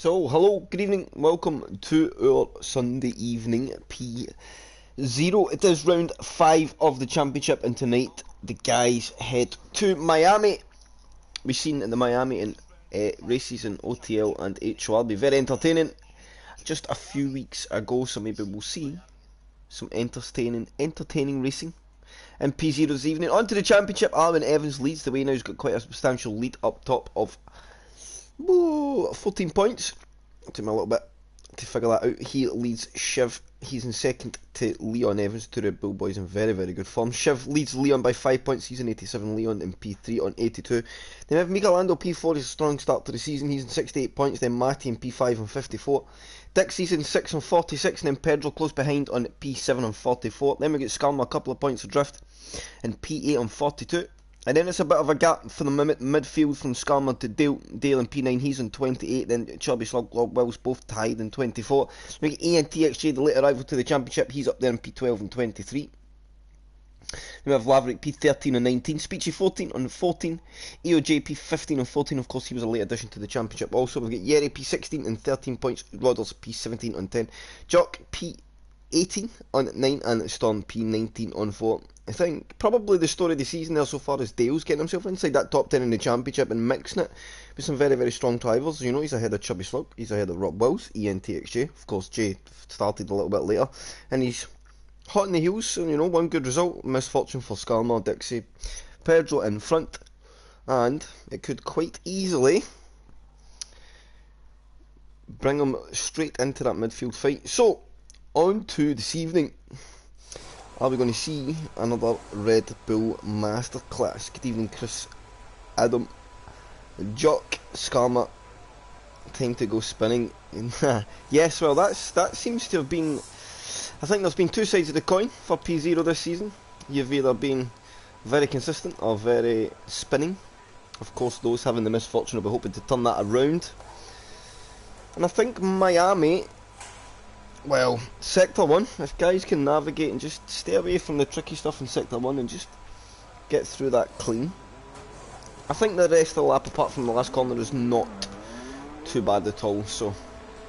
So, hello, good evening, welcome to our Sunday evening P0. It is round 5 of the championship, and tonight the guys head to Miami. We've seen the Miami in races in OTL and HOR be very entertaining just a few weeks ago, so maybe we'll see some entertaining racing in P0 this evening. On to the championship. Alwyn Evans leads the way now. He's got quite a substantial lead up top of 14 points. It took me a little bit to figure that out. He leads Shiv. He's in second to Leon Evans. Two Red Bull boys in very, very good form. Shiv leads Leon by 5 points. He's in 87. Leon in P3 on 82. Then we have Michelando P4. He's a strong start to the season. He's in 68 points. Then Matty in P5 on 54. Dixie's in 6 on 46. And then Pedro close behind on P7 on 44. Then we get Skalma a couple of points adrift in P8 on 42. And then it's a bit of a gap for the midfield from Skalma to Dale in P9. He's on 28. Then Chubby Slug Wills both tied in 24. We get ANTXJ, the late arrival to the championship. He's up there in P12 and 23. We have Laverick P13 and 19. Speechy 14 on 14. EOJ P15 and 14. Of course, he was a late addition to the championship. Also, we've got Yeri P16 and 13 points. Rodders P17 on 10. Jock P18 on 9. And Storm P19 on 4. I think probably the story of the season there so far is Dale's getting himself inside that top 10 in the championship and mixing it with some very, very strong rivals. You know, he's ahead of Chubby Slug, he's ahead of Rob Wills, ENTXJ. Of course, Jay started a little bit later, and he's hot in the heels. So, you know, one good result, misfortune for Skalma, Dixie, Pedro in front, and it could quite easily bring him straight into that midfield fight. So, on to this evening. Are we going to see another Red Bull Masterclass? Good evening, Chris, Adam, Jock, Skarma. Time to go spinning. Yes, well, that seems to have been. I think there's been two sides of the coin for P0 this season. You've either been very consistent or very spinning. Of course, those having the misfortune will be hoping to turn that around. And I think Miami. Well, Sector 1, if guys can navigate and just stay away from the tricky stuff in Sector 1 and just get through that clean. I think the rest of the lap, apart from the last corner, is not too bad at all, so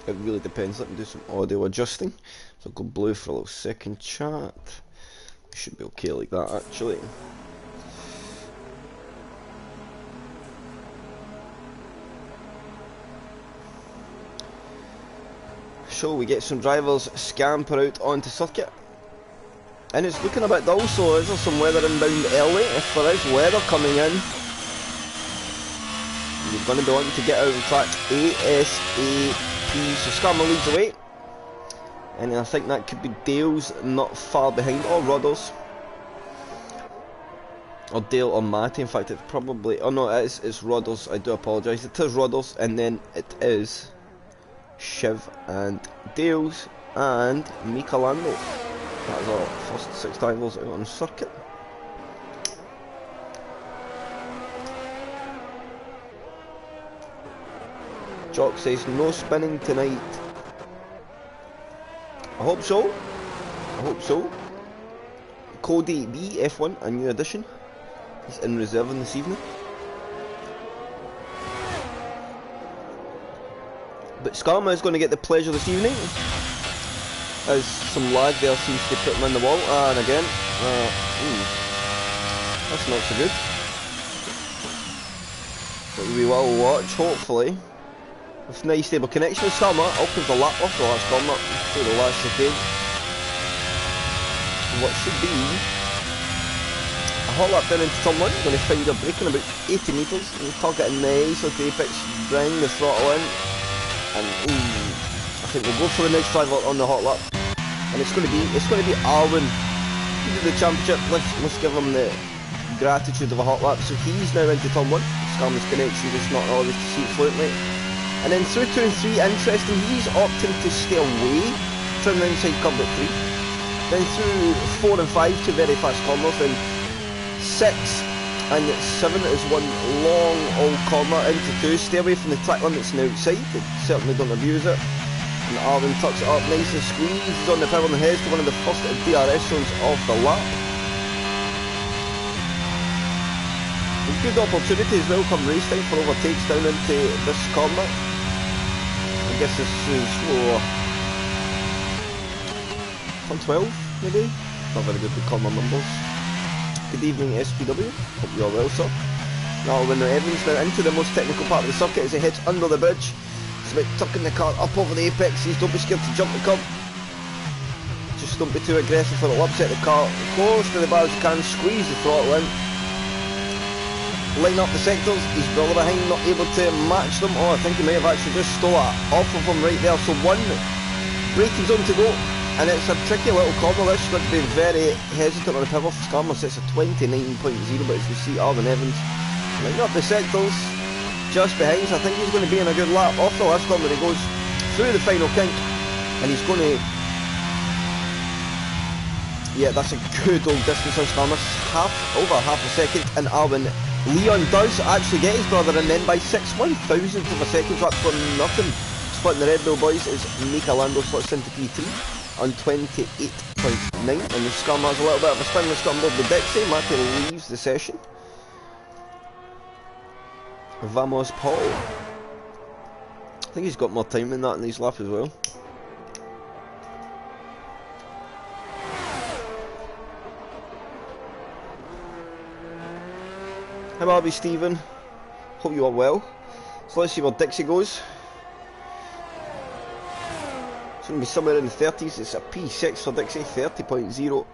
it really depends. Let me do some audio adjusting. So I'll go blue for a little second chat. Should be okay like that, actually. So we get some drivers scamper out onto circuit, and it's looking a bit dull. So is there some weather inbound early? If there is weather coming in, you're going to be wanting to get out of the track ASAP. So Skarma leads away, and I think that could be Dale's not far behind, or Rodders, or Dale or Matty. In fact, it's probably, oh no, it's Rodders. I do apologise. It is Rodders, and then it is Shiv and Dales and Michelando. That's our first 6 rivals out on circuit. Jock says no spinning tonight. I hope so. I hope so. Cody B F1, a new addition. He's in reserve this evening. But Skarma is going to get the pleasure this evening, as some lag there seems to put him in the wall. And again, that's not so good. But we will watch, hopefully, with nice stable connection with Skarma. Opens the lap off the last corner through the last chicane. What should be a hot lap down into turn 1. Going to find a break in about 80 metres. We'll target a nice little apex, bring the throttle in. And I think we'll go for the next driver on the hot lap, and it's going to be Alwyn. He did the championship. Let's give him the gratitude of a hot lap. So he's now into turn 1. Skarma's connection just not always to see it fluently. And then through 2 and 3, interesting. He's opting to stay away from the inside curb at 3. Then through 4 and 5, 2 very fast corners. Then 6. And 7 is one long old corner into 2. Stay away from the track limits on the outside. They certainly don't abuse it. And Arvin tucks it up nice and squeezes on the power and heads to one of the first DRS zones of the lap. Good opportunity as well come race time for overtakes down into this corner. guess this is for 112, maybe? Not very good to call my numbers. Good evening, SPW. Hope you are well, sir. Now, when Evans now into the most technical part of the circuit as he heads under the bridge. It's about tucking the car up over the apexes. Don't be scared to jump the curb. Just don't be too aggressive or it'll upset the car. Close to the bar as you can. Squeeze the throttle in. Line up the sectors, his brother behind not able to match them. Oh, I think he may have actually just stole it off of him right there. So one braking zone to go, and it's a tricky little corner. This you've got to be very hesitant on the pivot for Scarmers. It's a 29.0, but as we see R5 Evans lining up the sectors just behind. So I think he's going to be in a good lap off the last corner. He goes through the final kink, and he's going to... Yeah, that's a good old distance on Scarmers. Over half a second, and R5 Leon does actually get his brother, and then by 1,000th of a second, so that's got nothing. Splitting the Red Bull boys is Mika Lando slots into P3 on 28.9, and the Scum has a little bit of a spin. Let's go above the Dixie. Matty leaves the session. Vamos Paul. I think he's got more time than that in his lap as well. Hi Barbie Stephen, hope you are well. So let's see where Dixie goes. It's going to be somewhere in the 30s, it's a P6 for Dixie, 30.0.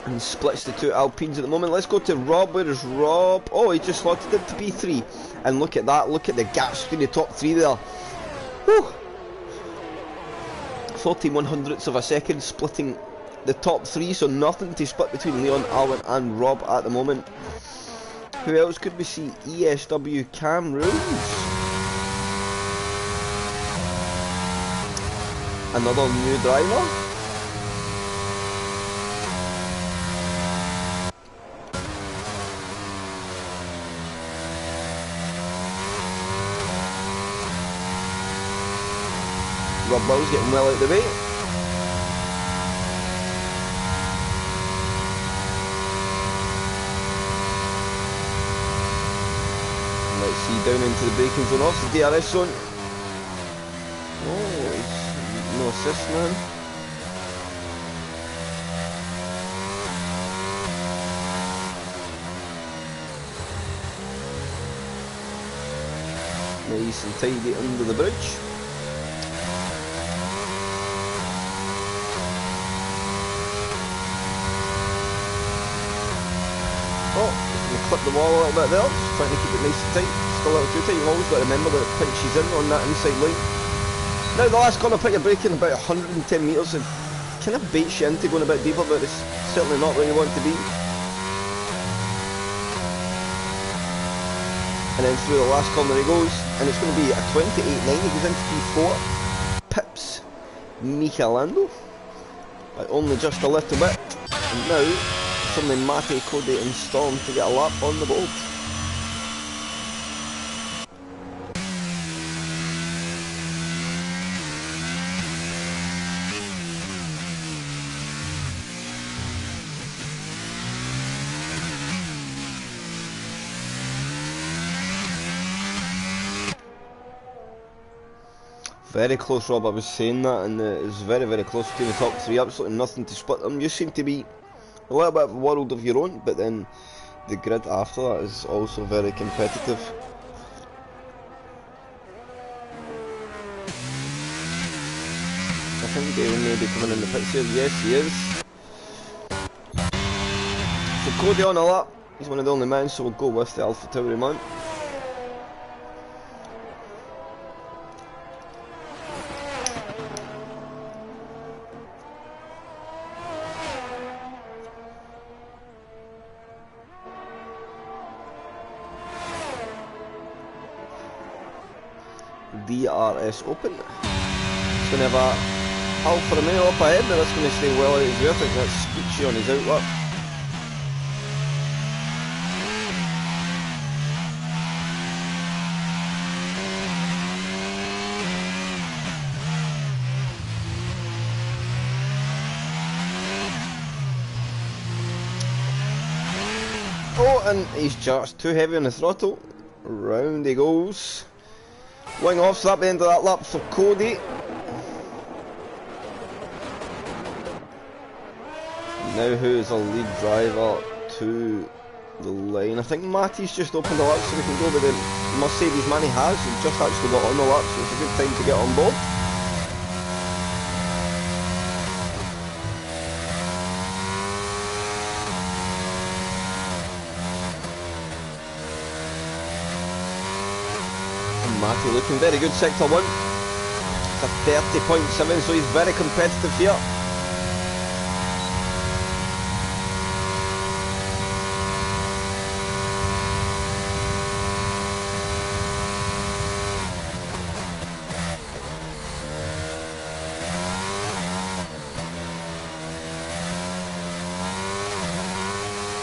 And splits the two Alpines at the moment. Let's go to Rob, where is Rob? Oh, he just slotted it to P3. And look at that, look at the gaps between the top three there. Whew. 14/100ths of a second splitting the top three, so nothing to split between Leon, Alwyn and Rob at the moment. Who else could we see? ESW Cameroons. Another new driver. Rob Wells getting well out of the way. Let's see, down into the braking zone, off the DRS zone. Oh, no assist, man. Nice and tidy under the bridge. Oh, clip the wall a little bit there, just trying to keep it nice and tight, just a little too tight. You've always got to remember that it pinches in on that inside line. Now the last corner, put your brake in about 110 metres and kind of baits you into going a bit deeper, but it's certainly not where you want to be. And then through the last corner he goes, and it's going to be a 28.9, he goes into P4, pips Mika Lando, by only just a little bit, and now it's only Matty, Cody and Storm to get a lap on the board. Very close, Rob, I was saying that, and it's very, very close between the top three, absolutely nothing to split them. You seem to be a little bit of a world of your own, but then the grid after that is also very competitive. I think Dale may be coming in the pits here, yes he is. So Cody on a lap, he's one of the only men, so we'll go with the Alpha Tauri man. DRS open. It's going to have a Alfa Romeo up ahead, but that's going to stay well out of his way. I think that's Speechy on his outlap. Oh, and he's just too heavy on the throttle. Round he goes. Wing off, so that'll be the end of that lap for Cody. Now who's the lead driver to the line? I think Matty's just opened the lap so we can go, but the Mercedes man he has just actually got on the lap, so it's a good time to get on board. And Matty looking very good, sector 1. It's a 30.7, so he's very competitive here.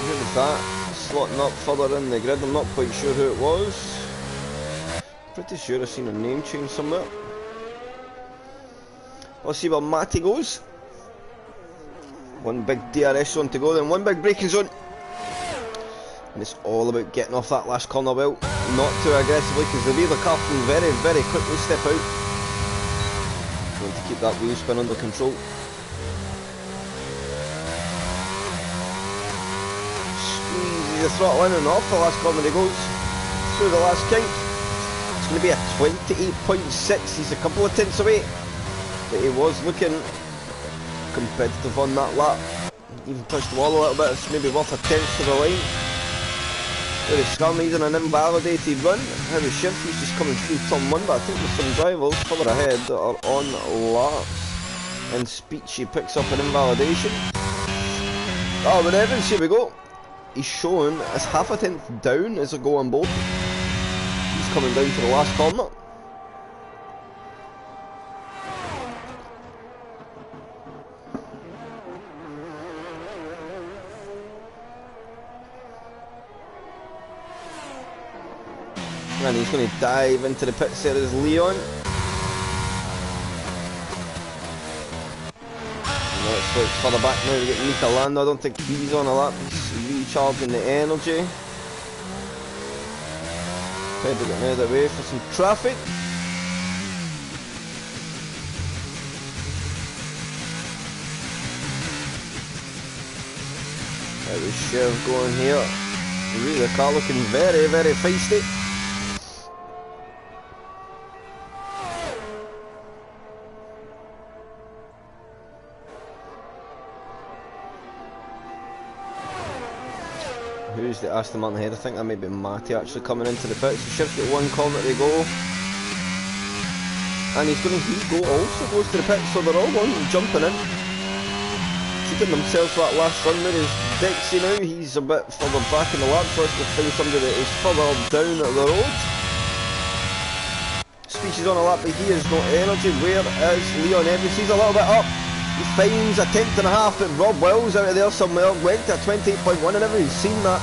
Who was that? Slotting up further in the grid, I'm not quite sure who it was. Pretty sure I've seen a name change somewhere. Let's see where Matty goes. One big DRS zone to go, then one big braking zone. And it's all about getting off that last corner well. Not too aggressively, because the way the car can very, very quickly step out. Going to keep that wheel spin under control. The throttle in and off the last corner he goes through the last count. It's going to be a 28.6. He's a couple of tenths away, but he was looking competitive on that lap. Even pushed the wall a little bit. It's maybe worth a tenth to the line. There is Scum, he's on an invalidated run. How is Shiv? He's just coming through turn 1, but I think there's some drivers further ahead that are on laps. And Speechy picks up an invalidation. Oh, but Evans, here we go. He's shown as half a tenth down as I go on board. He's coming down to the last corner. And he's going to dive into the pits there as Leon. Let's look further back now to get Mika Lando. I don't think he's on a lap. He's recharging the energy. Pedro getting out of the way for some traffic. There was Chev going here. Really, the car looking very, very feisty. Who's the Aston Martin ahead? I think that might be Matty actually coming into the pits. Chev's got one corner to go. And he's going to also goes to the pits, so they're all going jumping in. Keeping themselves for that last run. There is Dixie now, he's a bit further back in the lap, so let's go find somebody that is further down the road. Species on a lap, but he has no energy. Where is Leon Evans? He's a little bit up. He finds a tenth and a half, but Rob Wells out of there somewhere went to a 28.1 and everyone's seen that.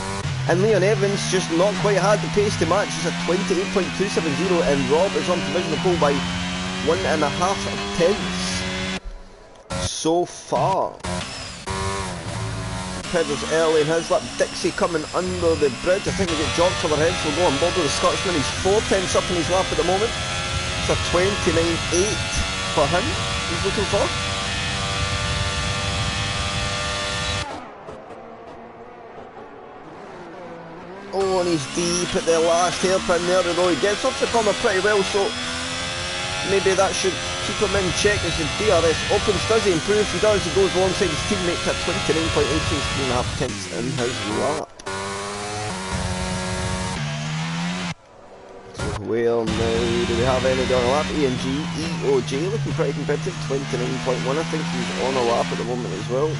And Leon Evans just not quite had the pace to match. It's a 28.270 and Rob is on provisional pole by 1.5 tenths so far. Pedro's early in his lap. Dixie coming under the bridge. I think we get George overhead, so we'll go on board with the Scotsman. He's 4 tenths up in his lap at the moment. It's a 29.8 for him he's looking for. Oh, and he's deep at the last hairpin there, although he gets off the corner pretty well, so maybe that should keep him in check as the DRS opens. Does he improve? He does. He goes alongside his teammates at 29.8, 3.5 tenths in his lap. So where now do we have any on a lap? ENG, EOJ looking pretty competitive, 29.1. I think he's on a lap at the moment as well.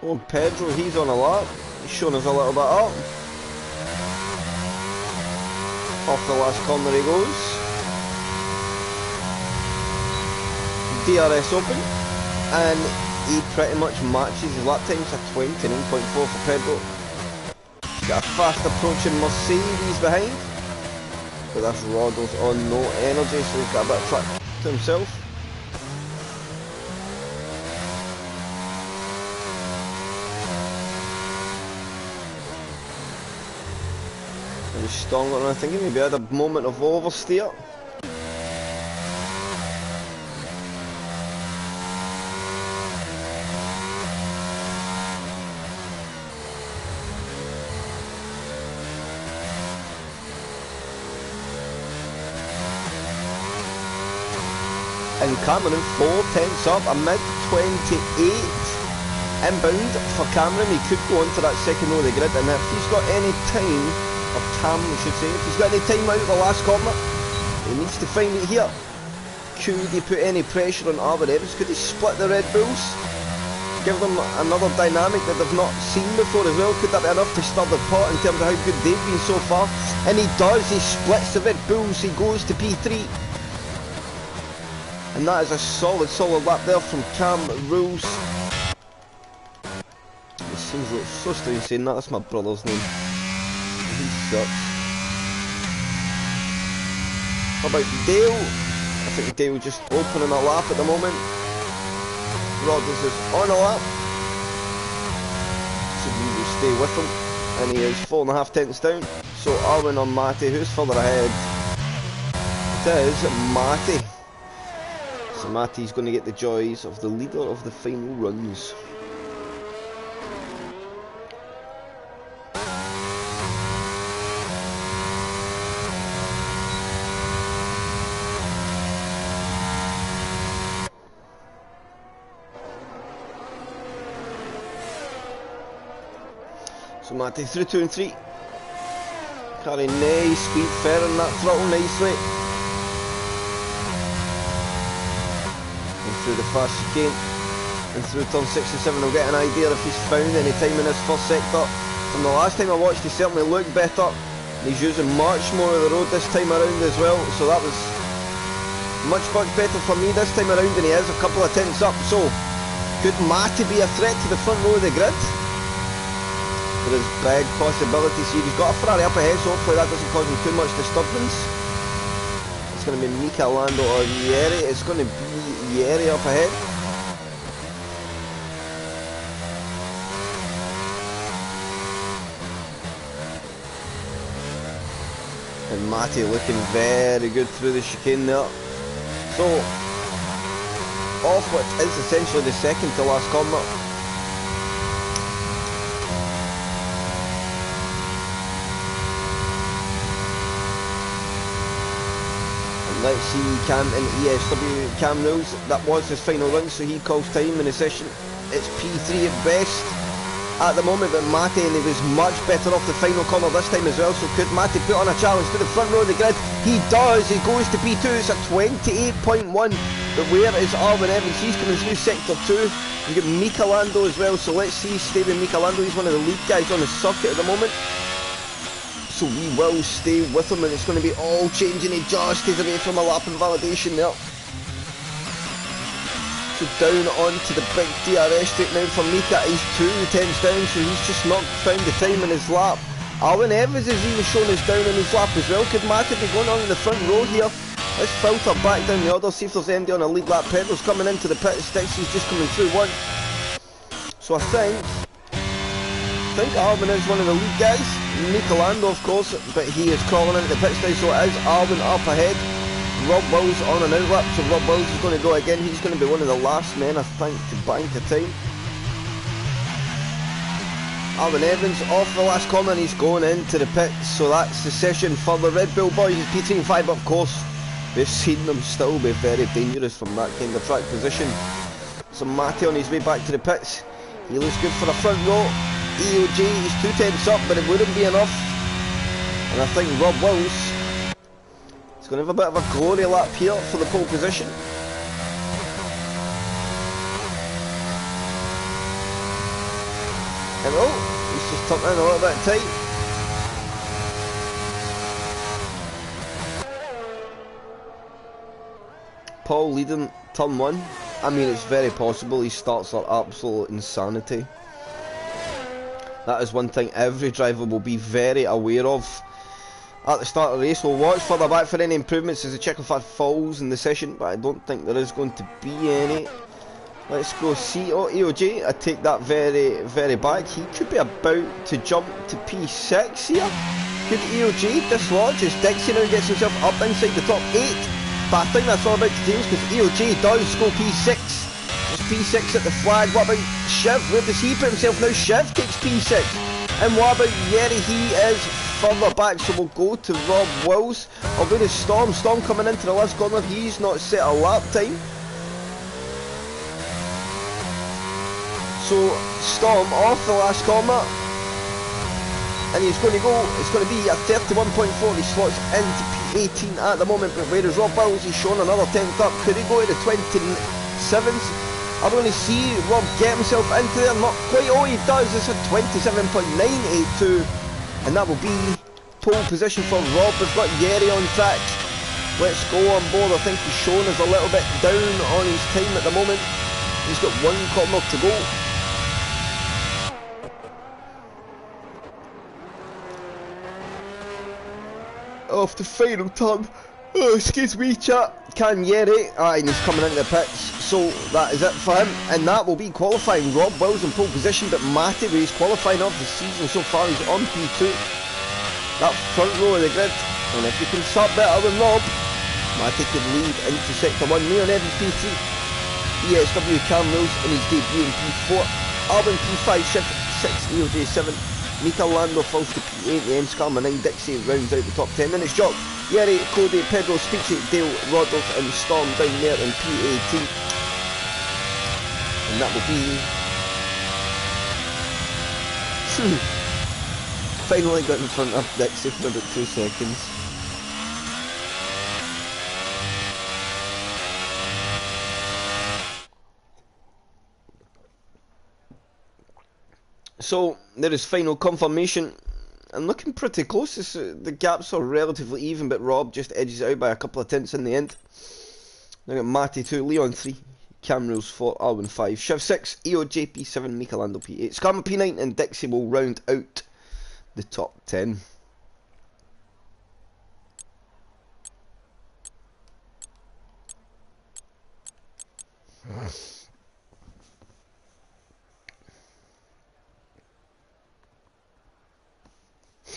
Oh, Pedro, he's on a lap. He's showing us a little bit up. Off the last corner he goes. DRS open. And he pretty much matches his lap times at 29.4 for Pedro. He's got a fast approaching Mercedes behind. But that's Roddle's on no energy, so he's got a bit of track to himself. was stronger than I think. Maybe I had a moment of oversteer. And Cameron 4/10 up, a mid-28 inbound for Cameron. He could go on to that second row of the grid, and if he's got any time, or Cam we should say, if he's got any time out of the last corner, he needs to find it here. Could he put any pressure on R5-MIAMI? Could he split the Red Bulls? Give them another dynamic that they've not seen before as well? Could that be enough to stir the pot in terms of how good they've been so far? And he does, he splits the Red Bulls, he goes to P3. And that is a solid lap there from Cam Rules. It seems like so strange saying that, that's my brother's name. He sucks. How about Dale? I think Dale just opening a lap at the moment. Rodgers is on a lap. So we will stay with him. And he is 4.5 tenths down. So Arwen or Matty, who's further ahead? It is Matty. So Matty's going to get the joys of the leader of the final runs. So Matty through 2 and 3. Carrying nice speed, ferring that throttle nicely. Through the fast chicane and through turn 6 and 7, we'll get an idea if he's found any time in this first sector. From the last time I watched, he certainly looked better. He's using much more of the road this time around as well, so that was much better for me this time around than he is a couple of tenths up. So could Matty be a threat to the front row of the grid? There is big possibilities here. He's got a Ferrari up ahead, so hopefully that doesn't cause him too much disturbance. It's going to be Mika Lando or Yeri. It's going to be Yeri up ahead. And Matty looking very good through the chicane there. So, off what is essentially the second to last corner. Let's see Cam and ESW. Cam Rules, that was his final run, so he calls time in the session. It's P3 at best at the moment, but Matty, and he was much better off the final corner this time as well, so could Matty put on a challenge to the front row of the grid? He does, he goes to P2, it's a 28.1, but where is R5-MIAMI? He's coming through sector 2. You've got Mika Lando as well, so let's see, stay with Mika Lando, he's one of the lead guys on the circuit at the moment. So we will stay with him, and it's going to be all changing. He just stays away from a lap invalidation there. So down onto the big DRS straight now for Mika. He's 2/10 down, so he's just not found the time in his lap. R5-MIAMI has even shown us down in his lap as well. Could Matty be going on in the front row here? Let's filter back down the order, see if there's MD on a lead lap. Pedro's coming into the pit. Stixie's just coming through one. So I think R5-MIAMI is one of the lead guys. Mika Lando, of course, but he is crawling into the pits now, so it is R5-MIAMI up ahead. Rob Wills on an outlap, so Rob Wills is going to go again. He's going to be one of the last men, I think, to bank a time. Alvin Evans off the last corner, and he's going into the pits, so that's the session for the Red Bull boys. It's P3 and 5, of course. We've seen them still be very dangerous from that kind of track position. So Matty on his way back to the pits. He looks good for a front row. EOJ, he's 2/10 up, but it wouldn't be enough. And I think Rob Wills is going to have a bit of a glory lap here for the pole position. And oh, he's just tucked in a little bit tight. Paul leading turn 1. I mean, it's very possible his starts are absolute insanity. That is one thing every driver will be very aware of at the start of the race. We'll watch further back for any improvements as the checkerford falls in the session, but I don't think there is going to be any. Let's go see. Oh, EOJ, I take that very back. He could be about to jump to P6 here. good EOG dislodges. Dixie now gets himself up inside the top 8. But I think that's all about today because EOG does go P6. It's P6 at the flag. What about Shiv? Where does he put himself now? Shiv takes P6. And what about Yeri? He is further back, so we'll go to Rob Wills. I'll go to Storm. Storm coming into the last corner. He's not set a lap time. So Storm off the last corner. And he's going to go, it's going to be a 31.4, he slots into P18 at the moment, but whereas Rob Wills, he's shown another 10th up, could he go to the 27s? I don't really see Rob get himself into there, not quite, oh he does, it's a 27.982, and that will be pole position for Rob. We've got Yeri on track, let's go on board. I think he's shown us a little bit down on his time at the moment, he's got one corner to go. Off the final turn. Oh, excuse me, chat. Can Yeri, and he's coming into the pitch, so that is it for him, and that will be qualifying. Rob Wills in pole position, but Matty, where he's qualifying of the season so far, he's on P2. That front row of the grid, and if you can start better than Rob, Matty could lead into sector 1. Leon Evans P3, ESW Cam Mills in his debut in P4, Alvin P5, Shiv 6, EOJ 7. Mika Lando falls to P8, the N-Scarma 9, Dixie rounds out the top 10. Then it's Jock, Yeri, Cody, Pedro, Speechy, Dale, Rodolph and Storm down there in P18. And that will be... finally got in front of Dixie for about 2 seconds. So, there is final confirmation. I'm looking pretty close. The gaps are relatively even, but Rob just edges it out by a couple of tenths in the end. Now got Matty 2, Leon 3, Cam Rules 4, Alwyn 5, Shiv 6, EOJ P7, Michelando P8, Scarma P9, and Dixie will round out the top 10.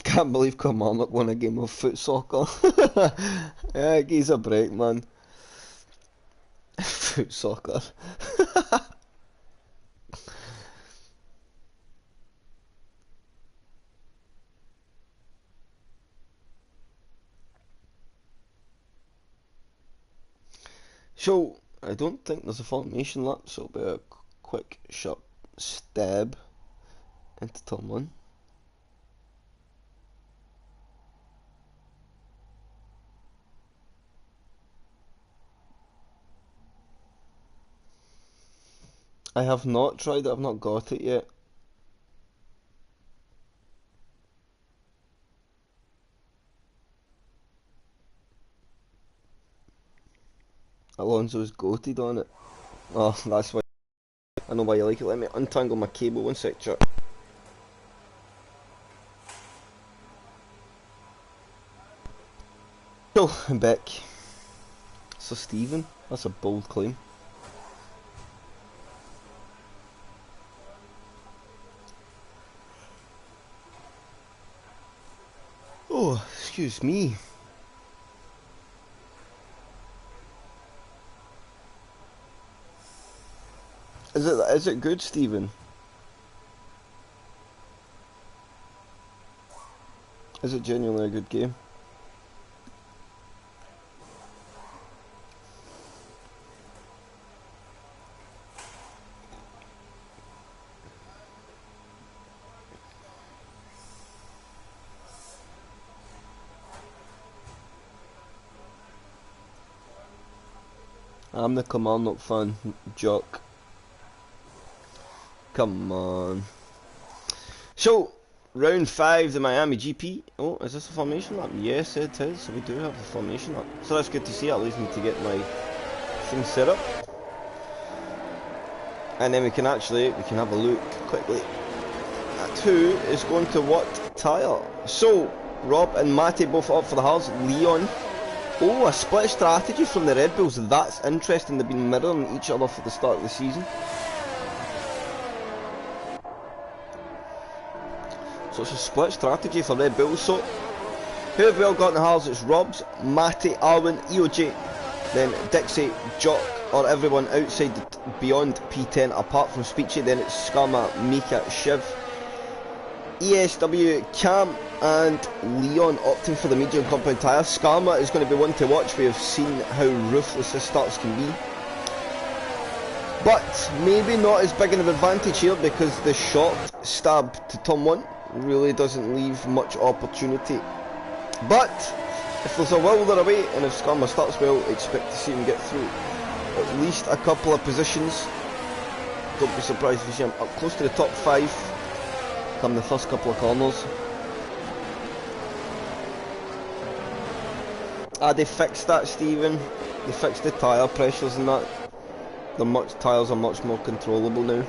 Can't believe Kilmarnock won a game of foot soccer. Yeah, he's a break, man. Foot soccer. So, I don't think there's a formation lap, so it'll be a quick, sharp stab into turn 1. I have not tried it, I've not got it yet. Alonso's goated on it. Oh, that's why. I know why you like it. Let me untangle my cable, 1 sec, chat. So, I'm back. So Stephen, that's a bold claim. Oh, excuse me. Is it good, Stephen? Is it genuinely a good game? I'm the Kilmarnock fan, Jock. Come on. So, round 5, the Miami GP. Oh, is this a formation lap? Yes, it is. So we do have a formation lap. So that's good to see. At least need to get my thing set up. And then we can have a look quickly at who is going to what tyre. So, Rob and Matty both up for the Haas. Leon. Oh, a split strategy from the Red Bulls. That's interesting. They've been mirroring each other for the start of the season. So it's a split strategy for Red Bulls. So Who have we all got in the halls? It's Robs, Matty, Arwin, EOJ, then Dixie, Jock, or everyone outside beyond P10 apart from Speechy. Then it's Skama, Mika, Shiv, ESW, Cam and Leon opting for the medium compound tyre. Skama is going to be one to watch. We have seen how ruthless his starts can be. But maybe not as big an advantage here because the short stab to Tom 1 really doesn't leave much opportunity. But if there's a will there away, and if Skama starts well, expect to see him get through at least a couple of positions. Don't be surprised if you see him up close to the top 5 come the first couple of corners. They fixed that, Stephen. They fixed the tyre pressures and that. The tyres are much more controllable now.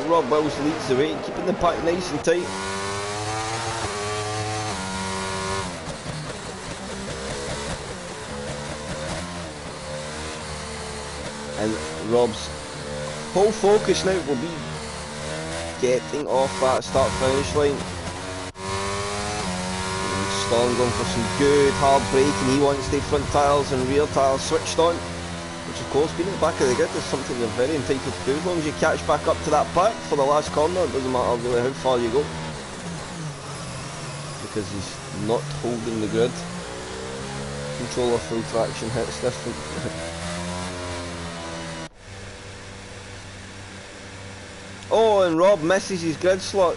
Rob Wells leads the way, keeping the pack nice and tight. And Rob's whole focus now will be getting off that start-finish line. And Storm going for some good hard braking. He wants the front tyres and rear tyres switched on. Which of course, being at the back of the grid is something you're very entitled to do. As long as you catch back up to that pack for the last corner, it doesn't matter really how far you go. Because he's not holding the grid. Controller full traction hits different. Oh, and Rob misses his grid slot.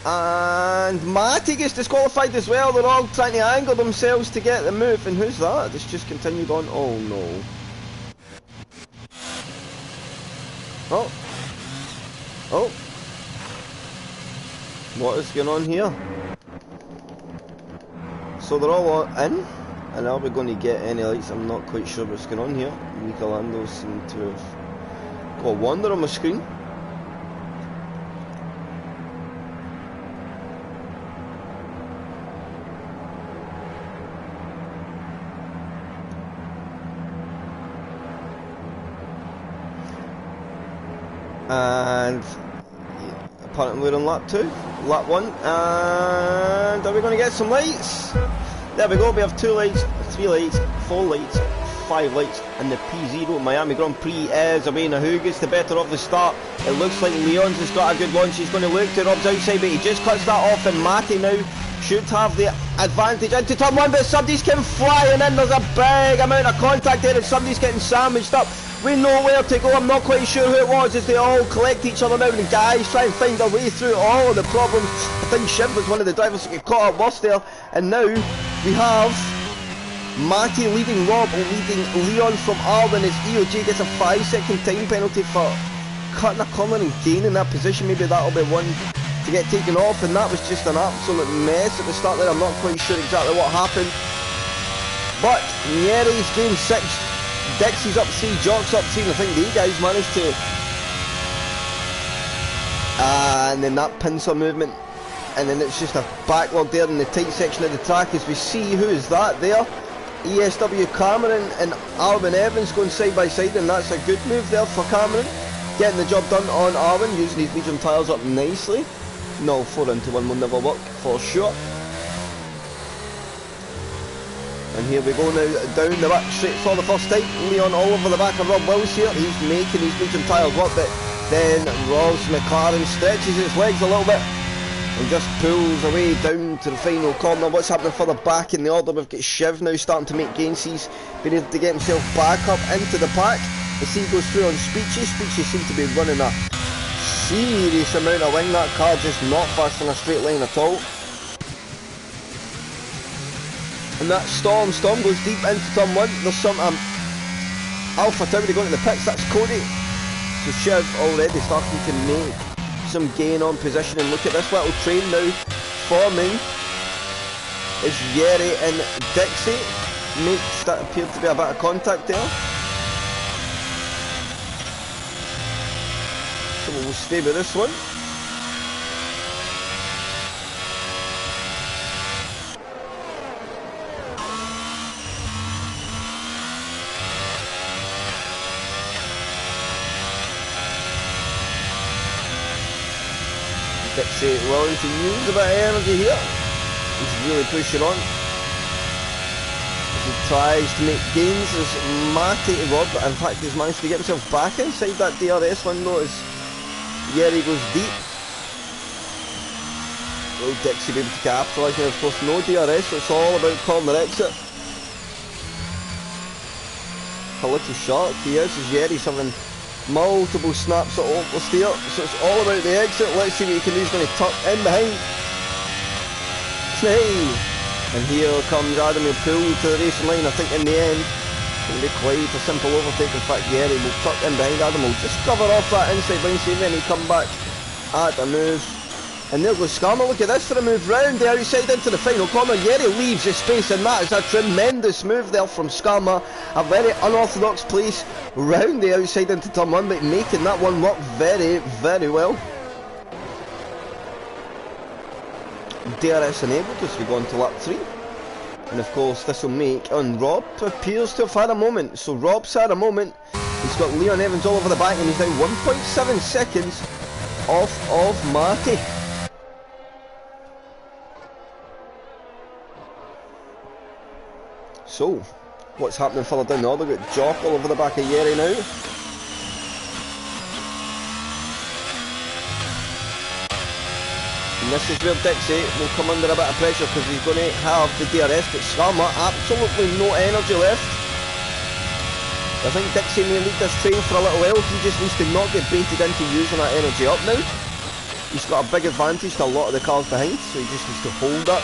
And Matty gets disqualified as well. They're all trying to angle themselves to get the move. And who's that? It's just continued on. Oh no. Oh. Oh. What is going on here? So they're all in. And are we going to get any lights? I'm not quite sure what's going on here. Michelando seemed to have got a wander on my screen. And apparently we're on lap 2, lap 1, and are we going to get some lights? There we go, we have 2 lights, 3 lights, 4 lights, 5 lights, and the P0 Miami Grand Prix is away. Now who gets the better of the start? It looks like Leon's has got a good launch. He's going to look to Rob's outside, but he just cuts that off, and Matty now should have the advantage into turn 1, but somebody's came flying in. There's a big amount of contact there, and somebody's getting sandwiched up. We know where to go. I'm not quite sure who it was as they all collect each other now, and the guys try and find their way through all of the problems. I think Shiv was one of the drivers that got caught up worse there, and now we have Matty leading Rob, leading Leon from Arwin as EOJ gets a 5-second time penalty for cutting a corner and gaining that position. Maybe that'll be one to get taken off, and that was just an absolute mess at the start there. I'm not quite sure exactly what happened, but Nyeri's gained 6, Dixie's up 3, Jock's up 3, and I think these guys managed to and then that pincer movement, and then it's just a backlog there in the tight section of the track as we see who is that there. ESW Cameron and Arwin Evans going side by side, and that's a good move there for Cameron, getting the job done on Arwin, using his medium tyres up nicely. No, 4 into 1 will never work for sure. And here we go now, down the back straight for the first time. Leon all over the back of Rob Wills here. He's making his medium tyres work, but then Rob's McLaren stretches his legs a little bit and just pulls away down to the final corner. What's happening further back in the order? We've got Shiv now starting to make gains. He's been able to get himself back up into the pack. The C goes through on Speechy. Speechy seems to be running a serious amount of wing. That car just not fast in a straight line at all. And that Storm goes deep into turn 1. There's some Alpha Tauri going to the pits. That's Cody. So Shiv already starting to make some gain on position, and look at this little train now forming as Yeri and Dixie makes that appear to be a bit of contact there. So we'll stay with this one. Dixie willing to use a bit of energy here. He's really pushing on. As he tries to make gains as Matty Rob, but in fact he's managed to get himself back inside that DRS window as Yeri goes deep. Will Dixie be able to capitalise now? Of course no DRS, so it's all about corner exit. A little shark he is, as Yeri's having multiple snaps at oversteer, so it's all about the exit. Let's see what he can do. He's going to tuck in behind. Hey! And here comes Adam, he'll pull to the racing line. I think in the end it's going to be quite a simple overtake. In fact Yeri will tuck in behind Adam, will just cover off that inside line, see then he come back at a move. And there goes Skarma. Look at this for a move round the outside into the final corner. Yeri leaves his space, and that is a tremendous move there from Skarma. A very unorthodox place round the outside into turn 1, but making that one work very, very well. DRS enabled as we go on to lap 3. And of course this will make, and Rob appears to have had a moment. So Rob's had a moment. He's got Leon Evans all over the back, and he's now 1.7 seconds off of Marty. So, what's happening further down the order? We've got Jock all over the back of Yeri now. And this is where Dixie will come under a bit of pressure because he's going to have the DRS, but Skarma, absolutely no energy left. I think Dixie may lead this train for a little while. He just needs to not get baited into using that energy up now. He's got a big advantage to a lot of the cars behind, so he just needs to hold it.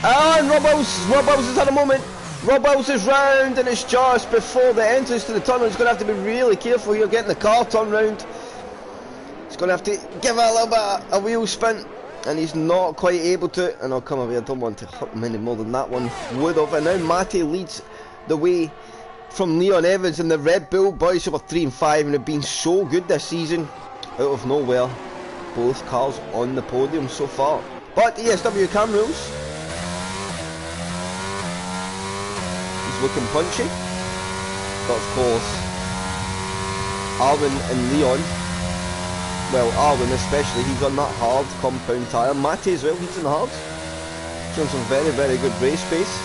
And Rob Wells has had a moment. Rob Wells is round, and it's just before the entrance to the tunnel. He's going to have to be really careful here getting the car turned round. He's going to have to give it a little bit of a wheel spin, and he's not quite able to. And I'll come over here, I don't want to hurt him any more than that one would have. And now Matty leads the way from Leon Evans and the Red Bull boys, who were 3 and 5 and have been so good this season. Out of nowhere, both cars on the podium so far. But ESW cam rules. Looking punchy, but of course Arwen and Leon, well Arwen especially, he's on that hard compound tyre. Matty as well, he's on hard, showing some very, very good race pace.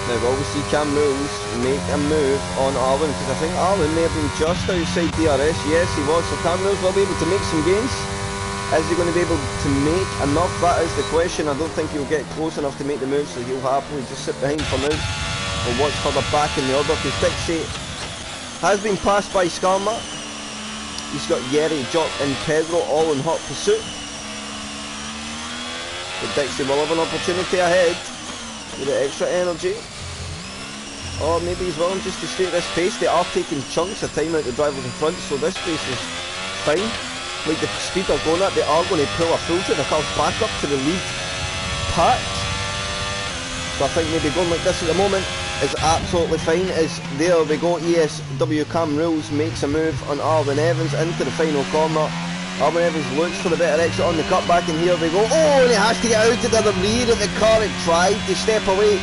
Now obviously Cam Mills make a move on Arwen, because I think Arwen may have been just outside DRS. Yes he was, so Cam Mills will be able to make some gains. Is he going to be able to make enough? That is the question. I don't think he'll get close enough to make the move, so he'll happily just sit behind for now. We'll watch further back in the order, because Dixie has been passed by Skarma. He's got Yeri, Jock and Pedro all in hot pursuit. But Dixie will have an opportunity ahead with the extra energy. Or maybe he's willing just to stay at this pace. They are taking chunks of time out the drivers in front, so this pace is fine. Like the speed they're going at, they are going to pull a filter. The car's back up to the lead patch. So I think maybe going like this at the moment is absolutely fine. As there we go, ESW Cam Rules makes a move on Arwen Evans into the final corner. Arwen Evans looks for the better exit on the cutback, and here we go. Oh, and he has to get out to the rear of the car. It tried to step away.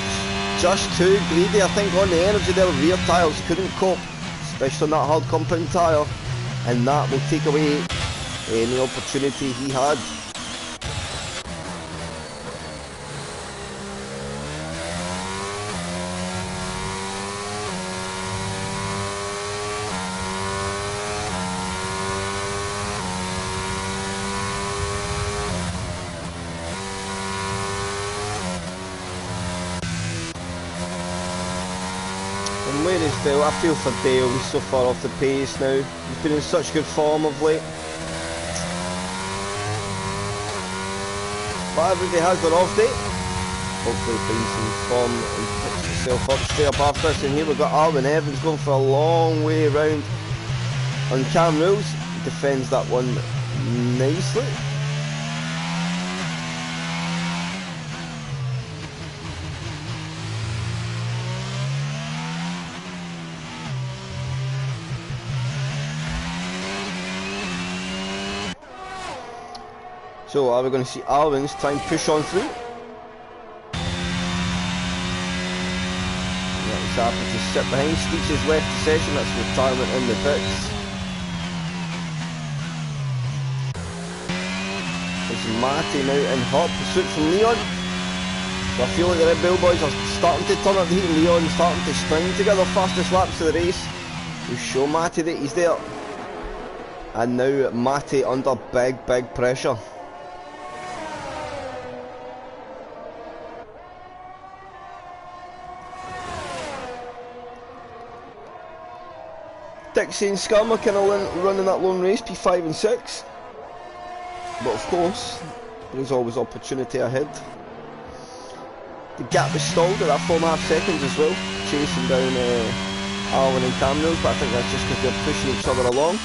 Just too greedy, I think, on the energy there. Rear tyres couldn't cope, especially on that hard compound tyre, and that will take away any opportunity he had. And where is Dale? I feel for Dale, he's so far off the pace now. He's been in such good form of late. But everybody has their off day. Hopefully he finds some form and picks himself up straight up after this. And here we've got Arwen Evans going for a long way round on Cam Rules. He defends that one nicely. So are we going to see Alvins try and push on through? Yeah, he's happy to sit behind. Steeks has left the session. That's retirement in the pits. It's Matty now in hot pursuit from Leon. So I feel like the Red Bull boys are starting to turn up the heat. Leon starting to string together fastest laps of the race. We show Matty that he's there. And now Matty under big pressure. Dixie and Scum are kind of running that lone race, P5 and 6. But of course, there's always opportunity ahead. The gap is stalled at that 4.5 seconds as well, chasing down Alvin and Camrose, but I think that's just because they're pushing each other along.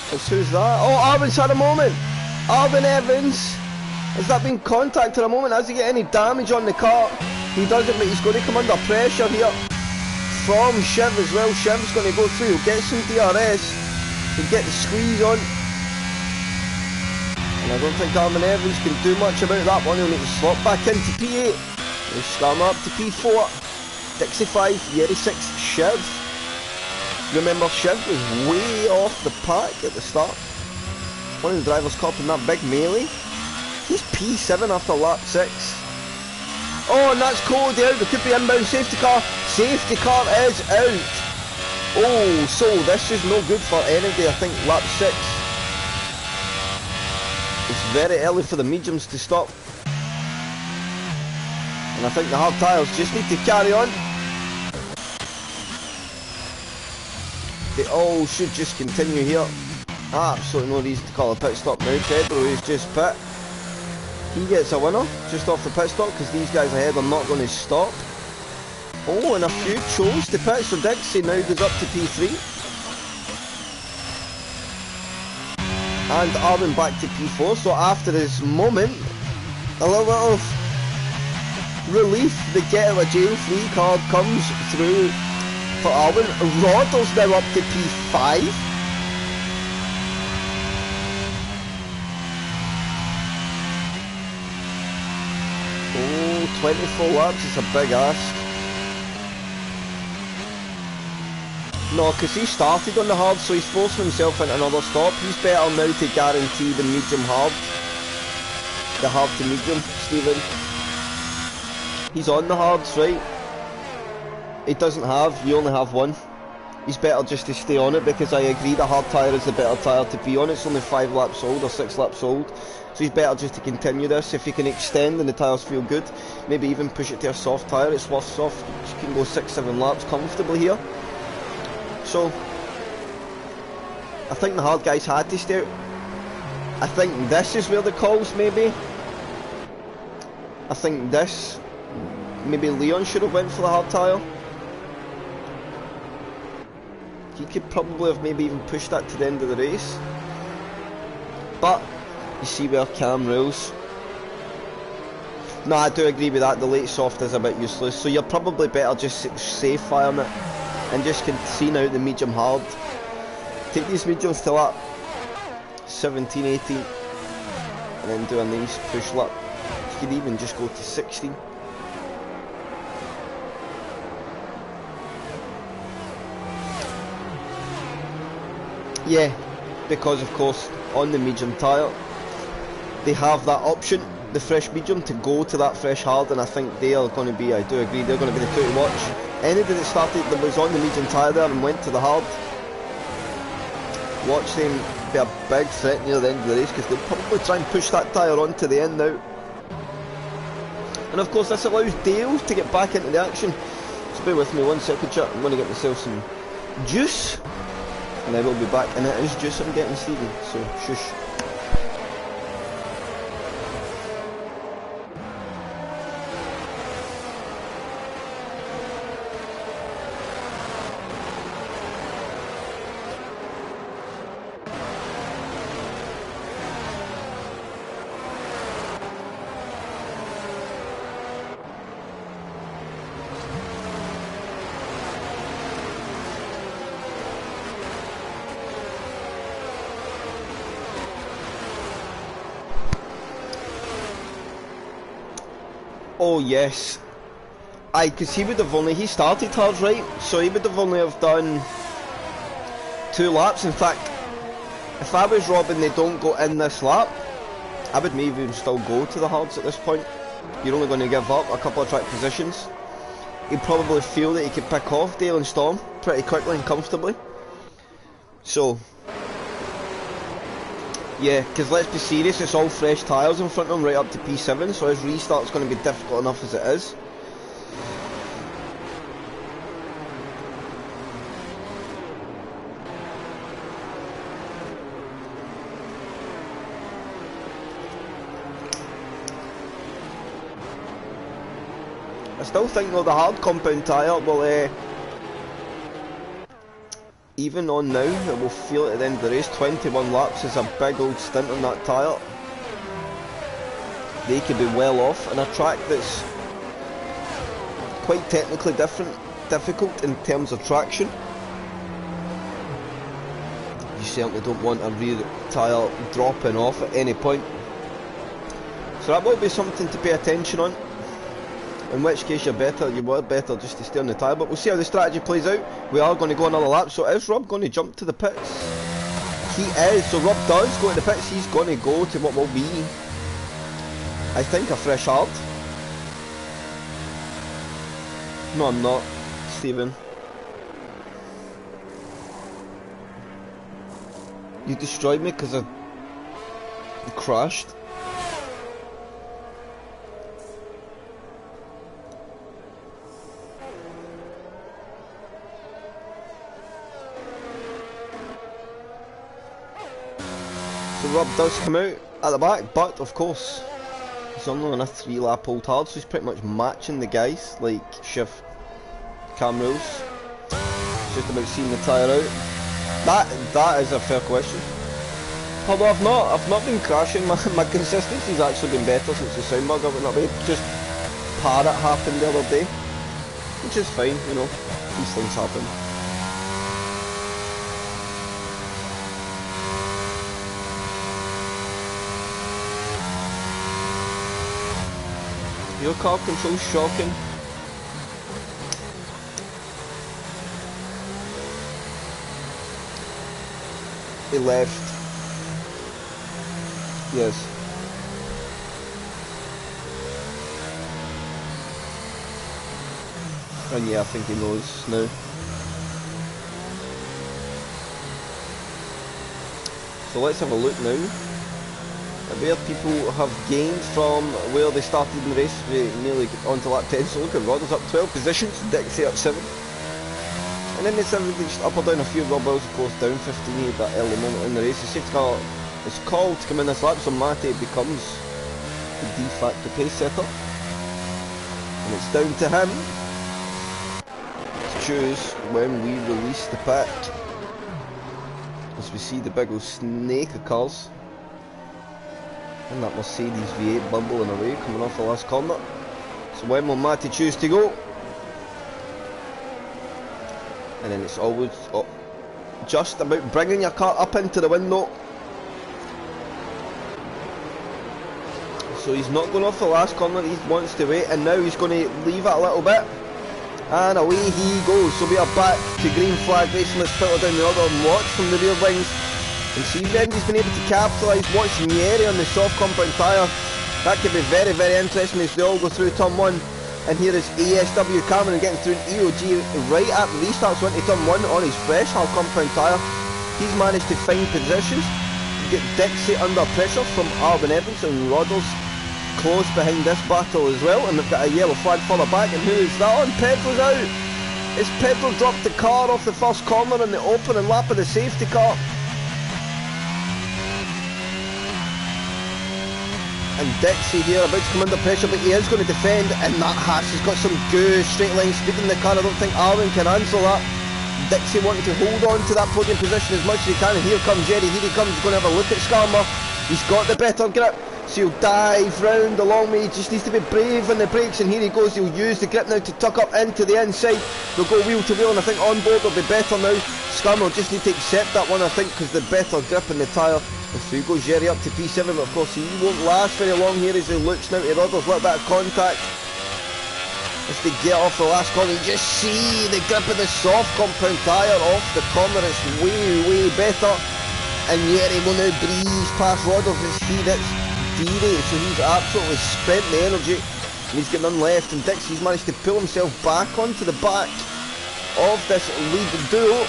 Because who's that? Oh, Alvin's had a moment! Alvin Evans! Has that been contact at a moment? Has he get any damage on the car? He doesn't, but he's going to come under pressure here from Shiv as well. Shiv's going to go through, he'll get some DRS, he'll get the squeeze on. And I don't think Alvin Evans can do much about that one. He'll need to slot back into P8. He'll scam up to P4. Dixie 5, Yeri 6, Shiv. Remember, Shiv was way off the pack at the start. One of the drivers caught in that big melee. He's P7 after lap 6. Oh, and that's Cody out. There could be inbound safety car. Safety car is out. Oh, so this is no good for anybody. I think lap 6. It's very early for the mediums to stop. And I think the hard tyres just need to carry on. They all should just continue here. Absolutely no reason to call a pit stop now. Pedro is just pit. He gets a winner just off the pit stop because these guys ahead are not going to stop. Oh, and a few chose to pit, so Dixie now goes up to P3. And Arvin back to P4, so after this moment, a little bit of relief. The get out of jail free card comes through for Arvin. Roddle's now up to P5. Oh, 24 laps is a big ask. No, because he started on the hard, so he's forcing himself into another stop. He's better now to guarantee the medium hard. The hard to medium, Stephen. He's on the hards, right? He doesn't have, you only have one. He's better just to stay on it, because I agree the hard tyre is the better tyre to be on. It's only 5 laps old or 6 laps old. So he's better just to continue this. If he can extend and the tyres feel good, maybe even push it to a soft tyre. It's worth soft. You can go 6-7 laps comfortably here. So, I think the hard guys had to stay out. I think this is where the calls maybe. I think this, maybe Leon should have went for the hard tyre. He could probably have maybe even pushed that to the end of the race. But, you see where Cam rules. No, I do agree with that, the late soft is a bit useless. So you're probably better just safe firing it. And just see now the medium hard. Take these mediums to lap 17, 18, and then do a nice push lap. You could even just go to 16. Yeah, because of course on the medium tyre they have that option, the fresh medium, to go to that fresh hard, and I think they are going to be, I do agree, they're going to be the two to watch. Anybody that started, that was on the medium tyre there and went to the hard, watch them be a big threat near the end of the race, because they'll probably try and push that tyre on to the end now. And of course this allows Dale to get back into the action. So bear with me 1 second, chat. I'm going to get myself some juice, and I will be back. And it is juice I'm getting, Stephen, so shush. Oh yes. Because he would have only, he started hard, right? So he would have only have done 2 laps. In fact, if I was Rob and they don't go in this lap, I would maybe even still go to the hards at this point. You're only going to give up a couple of track positions. He'd probably feel that he could pick off Dale and Storm pretty quickly and comfortably. So, yeah, because let's be serious, it's all fresh tyres in front of him right up to P7, so his restart's going to be difficult enough as it is. I still think though the hard compound tyre will, even on now, it will feel it at the end of the race. 21 laps is a big old stint on that tyre. They could be well off in a track that's quite technically difficult in terms of traction. You certainly don't want a rear tyre dropping off at any point. So that will be something to pay attention on. In which case you were better just to stay on the tyre, but we'll see how the strategy plays out. We are going to go another lap, so is Rob going to jump to the pits? He is, so Rob does go to the pits, he's going to go to what will be, I think, a fresh hard. No, I'm not, Stephen. You destroyed me because I crashed. So Rob does come out at the back, but of course he's only on a 3-lap old hard, so he's pretty much matching the guys like Shiv, Camrose. It's just about seeing the tyre out. That is a fair question. Although I've not been crashing. My consistency's actually been better since the sound bug. I went up with just Parrot happened the other day, which is fine, you know. These things happen. Your car control's shocking. He left. Yes. And yeah, I think he knows now. So let's have a look now where people have gained from where they started in the race. We nearly onto lap 10, so look at Rodders up 12 positions, Dixie up 7. And then it's everybody just up or down a few. Rob Wells of course down 15 at that early moment in the race. The safety car is called to come in this lap, so Matty becomes the de facto pace setter. And it's down to him to choose when we release the pack. As we see the big old snake of cars. And that Mercedes V8 bumbling away, coming off the last corner. So when will Matty choose to go? And then it's always just about bringing your car up into the window. So he's not going off the last corner, he wants to wait, and now he's going to leave it a little bit. And away he goes. So we are back to green flag racing. Let's filter down the order and watch from the rear wings. And see if Benji's been able to capitalise. Watch MIAMI on the soft compound tyre. That could be very, very interesting as they all go through turn 1. And here is ASW Cameron getting through an EOG right at the restart, so into turn 1 on his fresh hard compound tyre. He's managed to find positions. Get Dixie under pressure from Arvin Evans, and Rodders close behind this battle as well. And they've got a yellow flag further back. And who is that on? Pedro's out. As Pedro dropped the car off the first corner in the opening lap of the safety car. And Dixie here about to come under pressure, but he is going to defend, and that Haas has got some good straight line speed in the car. I don't think Arvin can answer that. Dixie wanting to hold on to that podium position as much as he can, and here comes Jerry. Here he comes, he's going to have a look at Skarmer. He's got the better grip, so he'll dive round along me. He just needs to be brave on the brakes, and here he goes. He'll use the grip now to tuck up into the inside. They'll go wheel to wheel, and I think on board will be better now. Skarmer will just need to accept that one, I think, because the better grip in the tyre. And through goes Jerry up to P7, but of course he won't last very long here as he looks now to Rodders. Little bit of contact As they get off the last corner, you just see the grip of the soft compound tyre off the corner. It's way better. And yet he will now breeze past Rodolph as he hits D-Ray. So he's absolutely spent the energy. And he's got none left. And Dixie's managed to pull himself back onto the back of this lead duo.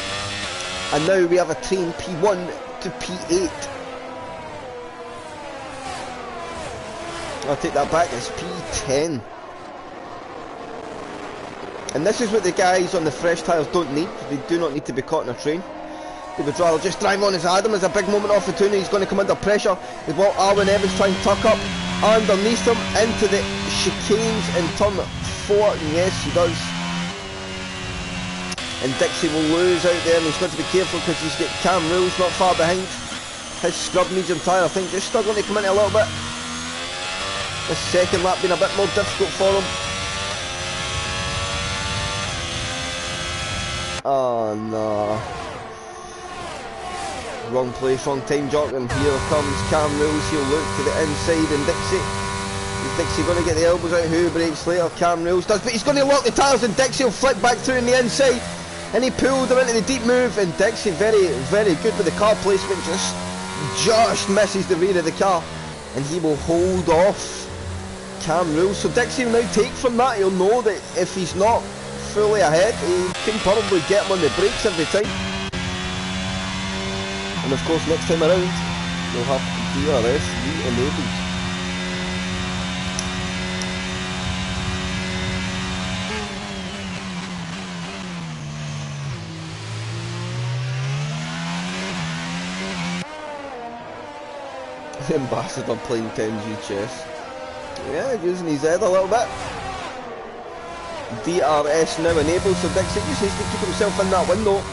And now we have a train P1 to P8. I'll take that back, it's P10. And this is what the guys on the fresh tyres don't need. They do not need to be caught in a train. They would rather just drive on as Adam. As a big moment off the turn, he's going to come under pressure. As well, Arwen Evans trying to tuck up underneath him into the chicanes in turn 4. And yes, he does. And Dixie will lose out there, and he's got to be careful because he's got Cam Rules not far behind. His scrub medium tyre, I think, just struggling to come in a little bit. The second lap being a bit more difficult for him. Oh no. Wrong place, wrong time, Jock, and here comes Cam Rules. He'll look to the inside, and Dixie. Is Dixie going to get the elbows out? Who breaks later? Cam Rules does, but he's going to lock the tyres, and Dixie will flick back through in the inside. And he pulled him into the deep move, and Dixie very good with the car placement, just misses the rear of the car, and he will hold off Cam Rules. So Dixie will now take from that. He'll know that if he's not fully ahead, he can probably get him on the brakes every time. And of course next time around we'll have DRS re-enabled. The ambassador playing 10G chess. Yeah, using his head a little bit. DRS now enabled, so Dixie just needs to keep himself in that window,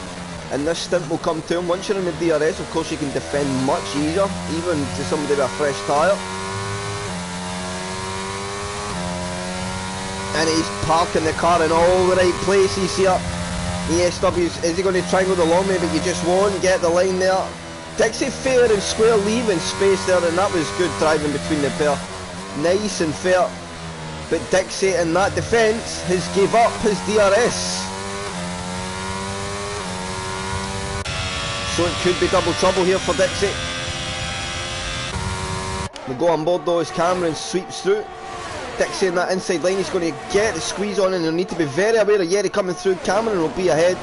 and this stint will come to him. Once you're in the DRS, of course you can defend much easier, even to somebody with a fresh tyre. And he's parking the car in all the right places here. ESW's, is he going to triangle the long way, but you just won't get the line there. Dixie fair and square, leaving space there, and that was good driving between the pair. Nice and fair. But Dixie in that defence has gave up his DRS. So it could be double trouble here for Dixie. We go on board though as Cameron sweeps through. Dixie in that inside line, he's going to get the squeeze on, and he'll need to be very aware of Yeri coming through. Cameron will be ahead,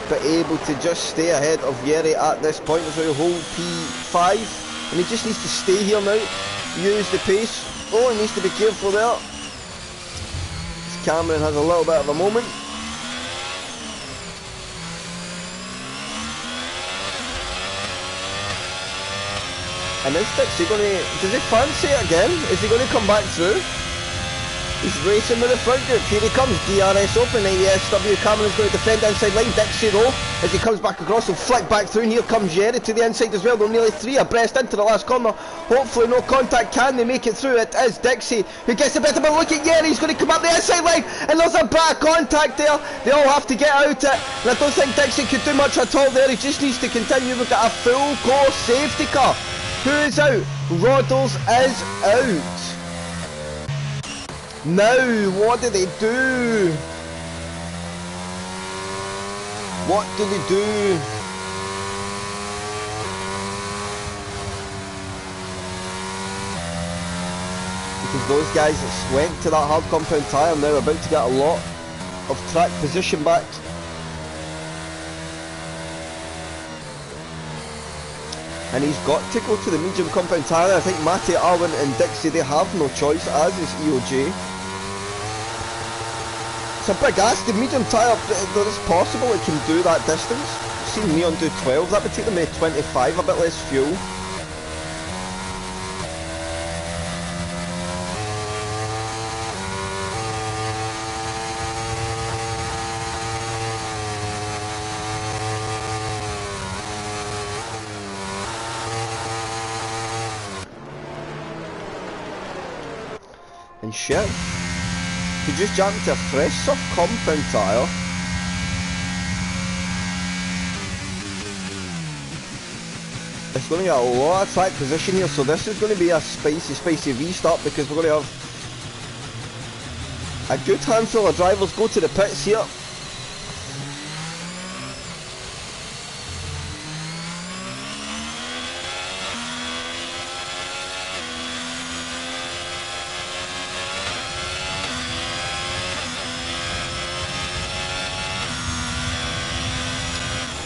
but able to just stay ahead of Yeri at this point. So he'll hold P5, and he just needs to stay here now, use the pace. Oh, he needs to be careful there. Cameron has a little bit of a moment. And is Dixie going to... does he fancy it again? Is he going to come back through? He's racing with the front group. Here he comes. DRS open. ESW. Cameron's going to defend inside line. Dixie though, as he comes back across, will flick back through. And here comes Jerry to the inside as well. They're nearly 3 abreast into the last corner. Hopefully no contact. Can they make it through? It is Dixie who gets a bit of a look at Jerry. He's going to come up the inside line, and there's a bit of contact there. They all have to get out it. And I don't think Dixie could do much at all there. He just needs to continue. We've got a full course safety car. Who is out? Roddles is out. Now, what do they do? What do they do? Because those guys that went to that hard compound tyre are now about to get a lot of track position back. And he's got to go to the medium compound tyre. I think Matty, Arwen and Dixie, they have no choice, as is EOJ. It's a big ask. The medium tyre, it's possible it can do that distance. I've seen Leon do 12, that would take them to 25, a bit less fuel. And shit, he just jumped to a fresh soft compound tyre. It's going to get a lot of track position here, so this is going to be a spicy restart, because we're going to have A good handful of drivers go to the pits here.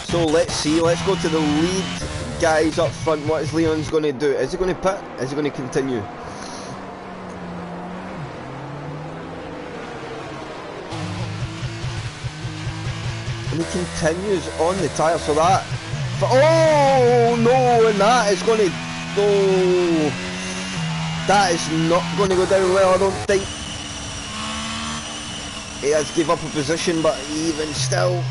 So let's see, let's go to the lead guys up front. What is Leon's going to do? Is he going to pit? Is he going to continue? And he continues on the tyre, so that... Oh no, and that is going to... Oh, that is not going to go down well, I don't think. He has gave up a position, but even still...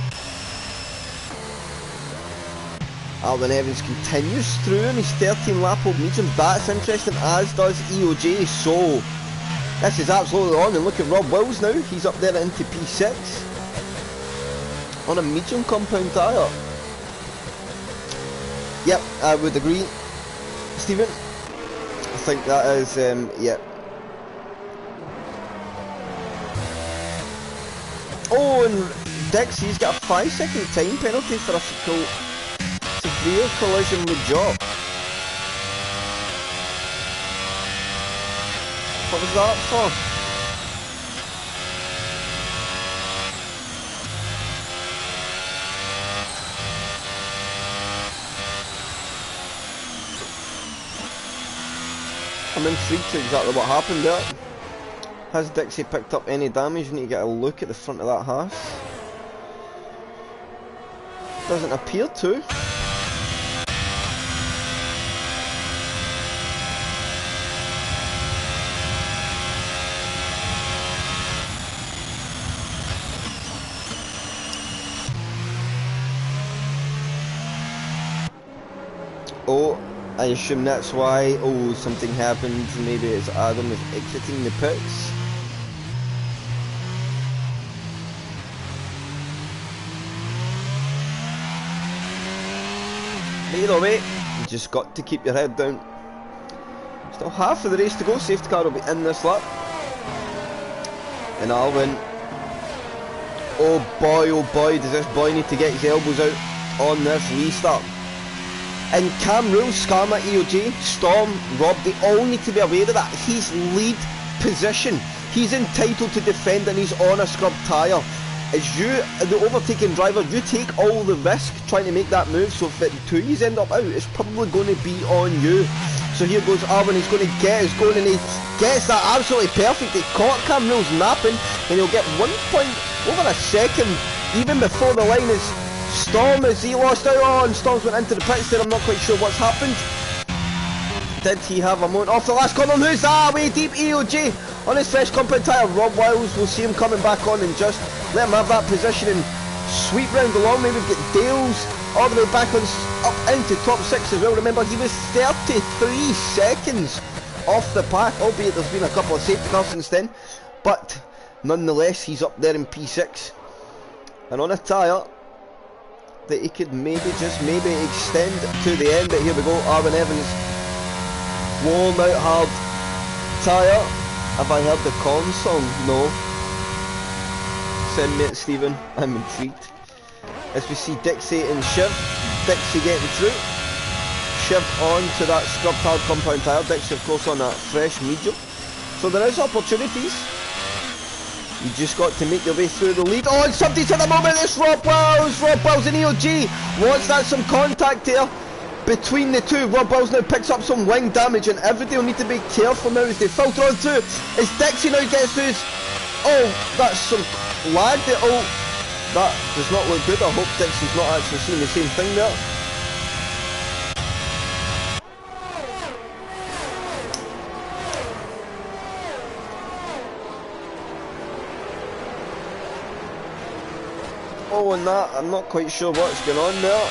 Alvin Evans continues through in his 13 lap old medium. That's interesting, as does EOJ. So this is absolutely on, and look at Rob Wills now. He's up there into P6 on a medium compound tyre. Yep, I would agree, Stephen. I think that is, yep. Oh, and Dixie's got a 5-second time penalty for a severe collision with Jock. What was that for? I'm intrigued to exactly what happened there. Has Dixie picked up any damage? We need to get a look at the front of that Haas. Doesn't appear to. Oh, I assume that's why. Oh, something happened. Maybe it's Adam is exiting the pits. Either way, you just got to keep your head down. Still half of the race to go. Safety car will be in this lap. And Alvin. Oh boy, does this boy need to get his elbows out on this restart. And Cam Rules, Skarma, EOJ, Storm, Rob, they all need to be aware of that. He's lead position. He's entitled to defend and he's on a scrub tyre. As you, the overtaking driver, you take all the risk trying to make that move, so if the two of you end up out, it's probably going to be on you. So here goes Arvin, he's going to get his going and he gets that absolutely perfect. He caught Cam Rules napping and he'll get 1 point over a second even before the line is Storm as he lost out on. Storms went into the pits there, I'm not quite sure what's happened. Did he have a moment off the last corner? Who's that? Way deep, EOJ on his fresh compound tyre. Rob Wiles, we'll see him coming back on and just let him have that position and sweep round along. Maybe we've got Dales all the way back on, up into top 6 as well. Remember, he was 33 seconds off the pack, albeit there's been a couple of safety cars since then, but nonetheless he's up there in P6 and on a tyre that he could maybe, just maybe extend to the end. But here we go, Arvin Evans, worn out hard tyre. Have I heard the Con song? No. Send me it, Stephen, I'm intrigued. As we see Dixie and Shiv, Dixie getting through, Shiv on to that scrubbed hard compound tyre, Dixie of course on a fresh medium. So there is opportunities. You just got to make your way through the lead. Oh, and somebody's at the moment, it's Rob Wells and EOJ. Wants that some contact here between the two. Rob Wells now picks up some wing damage and everybody will need to be careful now as they filter on through. As Dixie now gets through his... Oh, that's some lag there. Oh, that does not look good. I hope Dixie's not actually seeing the same thing there. Oh, and that, I'm not quite sure what's going on there.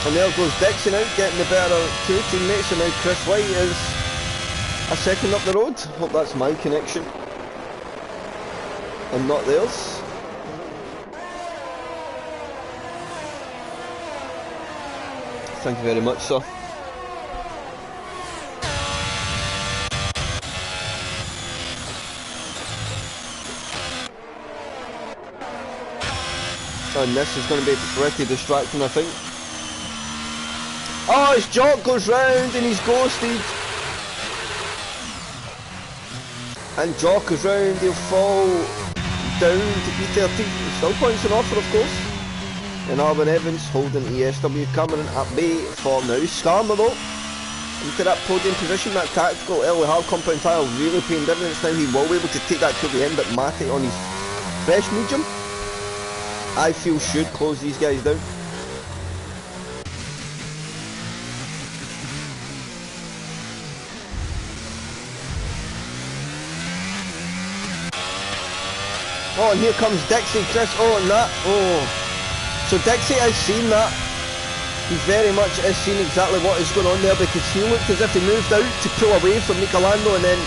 And there goes Dixie now, getting the better of two teammates, and now Chris White is a second up the road. Hope that's my connection and not theirs. Thank you very much, sir. And this is going to be pretty distracting, I think. Oh, his Jock goes round and he's ghosted. And Jock goes round, he'll fall down to E13. Still points on offer, of course. And Alvin Evans holding ESW Cameron at bay for now. Skarma though, into that podium position, that tactical early hard compound tile really paying dividends now. He will be able to take that to the end, but Matty on his fresh medium, I feel should close these guys down. Oh, and here comes Dixie, Chris. Oh, and that. Oh. So Dixie has seen that. He very much has seen exactly what is going on there, because he looked as if he moved out to pull away from Michelando, and then,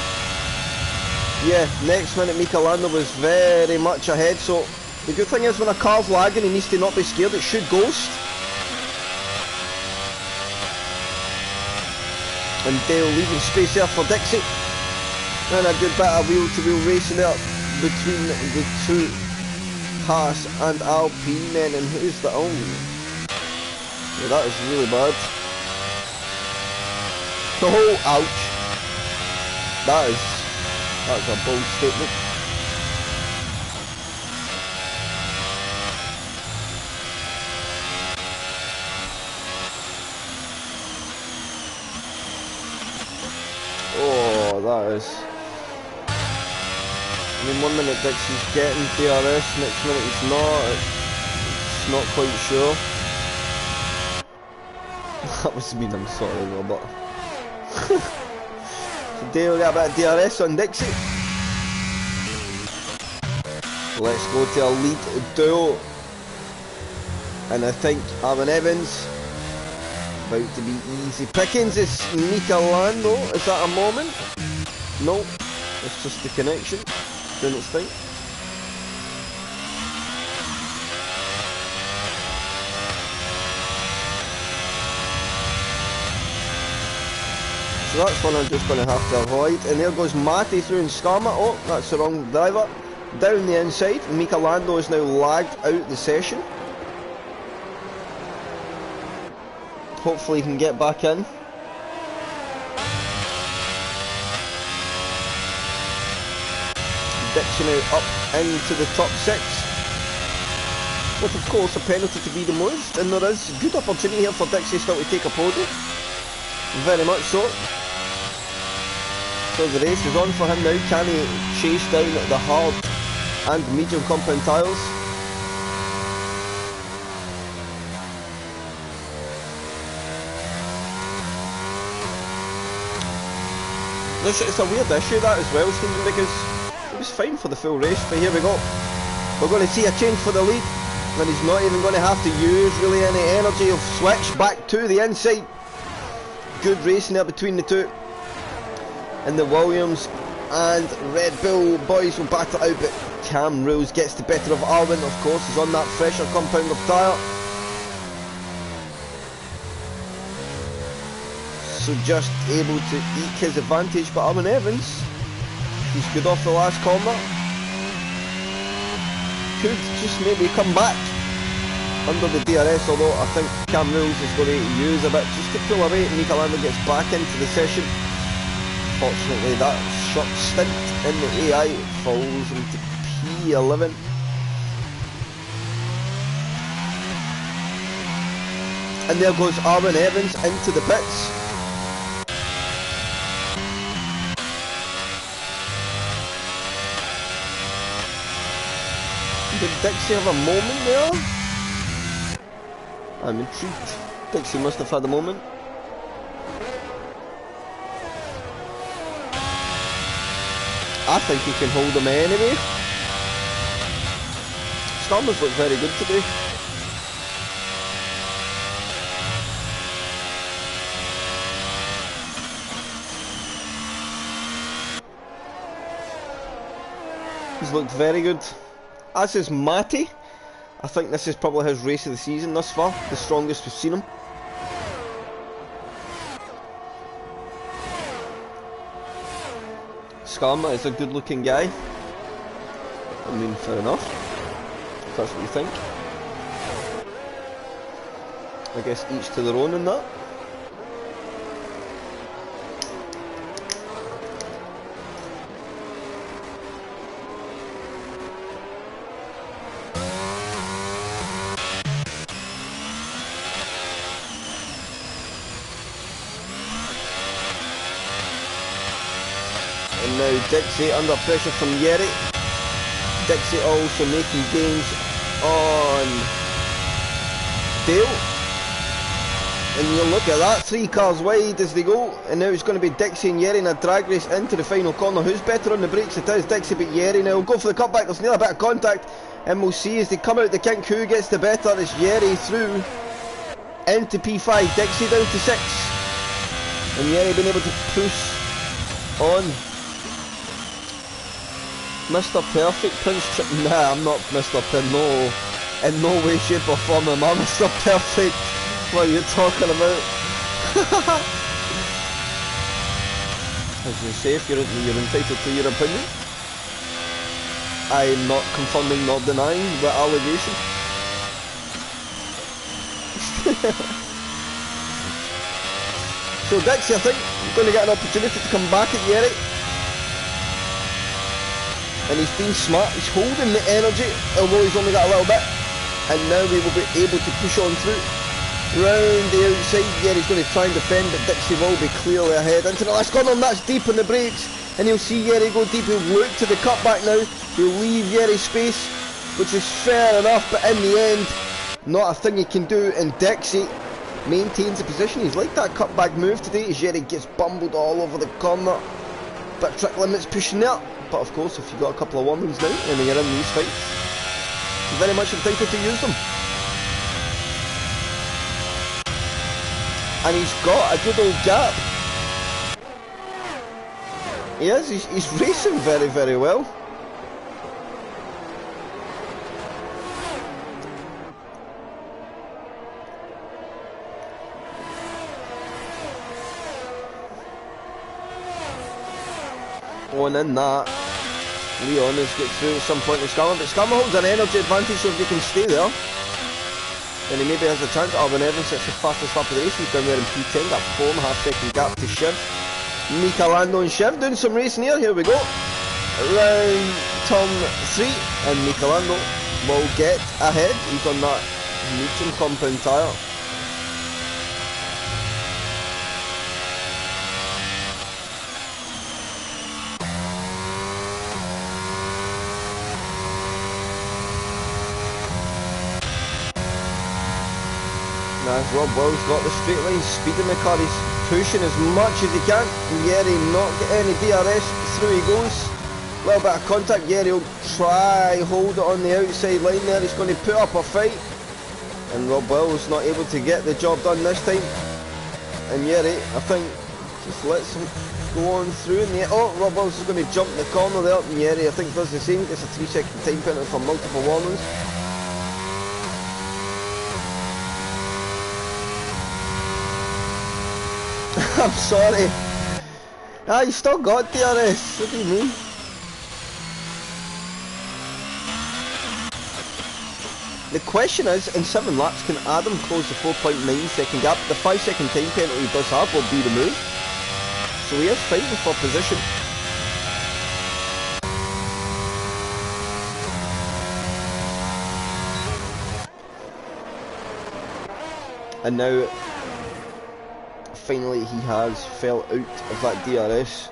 yeah, next minute Michelando was very much ahead. So the good thing is, when a car's lagging, he needs to not be scared. It should ghost. And Dale leaving space there for Dixie. And a good bit of wheel-to-wheel racing there between the two Haas and Alpine men. And who's the yeah, that is really bad. Oh, ouch. That's a bold statement. Oh, that is. I mean, 1 minute Dixie's getting DRS, next minute he's not. It's not quite sure. That must have been, I'm sorry, Robert. So Dale got a bit of DRS on Dixie. Let's go to our lead duo. And I think Alvin Evans about to be easy pickings. Is Michelando, is that a moment? No, it's just the connection doing its thing. So that's one I'm just going to have to avoid. And there goes Matty through and Skarma. Oh, that's the wrong driver. Down the inside. Michelando is now lagged out the session. Hopefully he can get back in. Dixie now up into the top 6. With of course a penalty to be removed. And there is good opportunity here for Dixie still to take a podium. Very much so. So the race is on for him now. Can he chase down the hard and medium compound tiles? It's a weird issue that as well, Stephen, because it was fine for the full race, but here we go. We're going to see a change for the lead, and he's not even going to have to use really any energy. He'll switch back to the inside. Good racing there between the two. And the Williams and Red Bull boys will battle out, but Cam Rules gets the better of Arwin, of course. He's on that fresher compound of tyre. So just able to eke his advantage, but Arwin Evans, he's good off the last corner. Could just maybe come back under the DRS, although I think Cam Rules is going to use a bit just to pull away. Michelando gets back into the session. Fortunately, that short stint in the AI falls into P11. And there goes Arwin Evans into the pits. Did Dixie have a moment there? I'm intrigued. Dixie must have had a moment. I think he can hold him anyway. Stormers look very good today. He's looked very good. As is Matty. I think this is probably his race of the season thus far. The strongest we've seen him. Skarma is a good looking guy. I mean, fair enough. If that's what you think. I guess each to their own in that. And now Dixie under pressure from Yeri. Dixie also making gains on Dale. And you look at that, 3 cars wide as they go, and now it's going to be Dixie and Yeri in a drag race into the final corner. Who's better on the brakes? It is Dixie, but Yeri now will go for the cutback. There's nearly a bit of contact, and we'll see as they come out the kink who gets the better. It's Yeri through into P5, Dixie down to 6, and Yeri been able to push on. Mr. Perfect, Prince Chip. Nah, I'm not Mr. No, in no way, shape or form am I Mr. Perfect. What are you talking about? As you say, if you're entitled to your opinion. I'm not confirming nor denying the allegation. So Dixie, I think, going to get an opportunity to come back at Yeri. And he's been smart, he's holding the energy, although he's only got a little bit. And now we will be able to push on through. Round the outside, Yeri's going to try and defend, but Dixie will be clearly ahead. Into the last corner, and that's deep on the brakes. And he'll see Yeri go deep, he'll look to the cutback now. He'll leave Yeri space, which is fair enough, but in the end, not a thing he can do. And Dixie maintains the position. He's like that cutback move today, as Yeri gets bumbled all over the corner. But track limits pushing there. But of course, if you've got a couple of warnings now, and you're in these fights, you're very much entitled to use them. And he's got a good old gap. He is, he's racing very, very well. On in that, Leon has got through at some point to Scarman, but Scarman holds an energy advantage, so if he can stay there, then he maybe has a chance. Alvin Evans sets the fastest lap of the race. He's down there in P10, got 4.5 second gap to Shiv. Mika Lando and Shiv doing some racing here. Here we go. Round turn 3, and Mika Lando will get ahead. He's on that medium compound tyre. As Rob Wells got the straight line speed in the car, he's pushing as much as he can. Yeri not get any DRS, through he goes. A little bit of contact, Yeri will try hold it on the outside line there. He's going to put up a fight, and Rob Wells not able to get the job done this time. And Yeri, I think, just lets him go on through. And oh, Rob Wells is going to jump the corner there, and Yeri, I think, does the same. Gets a 3-second time penalty for multiple warnings. I'm sorry. Ah, you still got DRS. What do you mean? The question is, in 7 laps, can Adam close the 4.9 second gap? The 5 second time penalty he does have will be removed. So he is fighting for position. And now, finally, he has fell out of that DRS.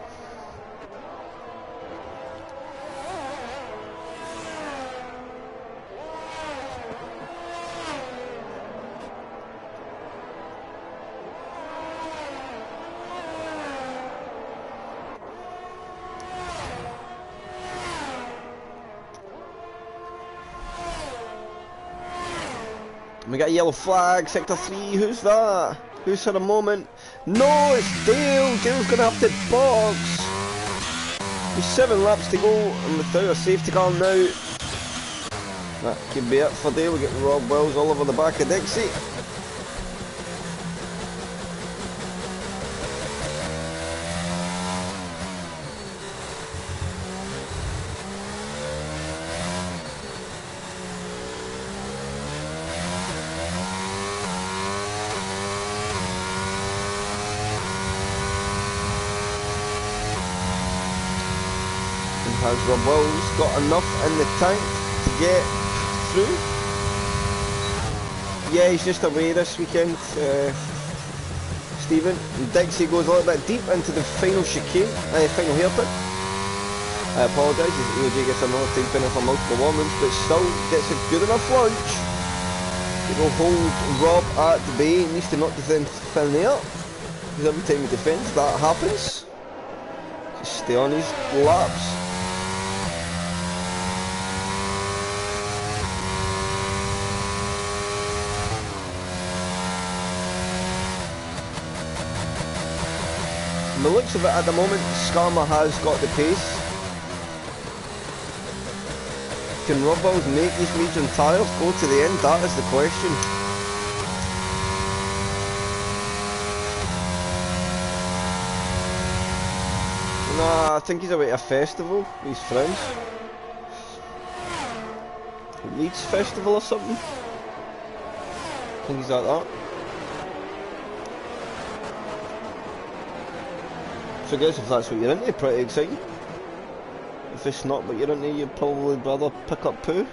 We got a yellow flag, sector 3, who's that? Who's had a moment? No, it's Dale! Dale's gonna have to box! There's 7 laps to go, and without a safety car now. That could be it for Dale. We get Rob Wells all over the back of Dixie. Has Rob Wells got enough in the tank to get through? Yeah, he's just away this weekend, Stephen. And Dixie goes a little bit deep into the final chicane, final hairpin. I apologise, as AOJ gets another time penalty for multiple warnings, but still gets a good enough launch. It will hold Rob at the bay. He needs to not defend thin air, because every time he defends that happens. Just stay on his laps. From the looks of it at the moment, Skarma has got the pace. Can Rob Wells make these medium tyres go to the end? That is the question. Nah, I think he's away at a festival with his friends. Leeds Festival or something. I think he's at that. So I guess if that's what you're into, pretty exciting. If it's not what you're into, you'd probably rather pick up poo.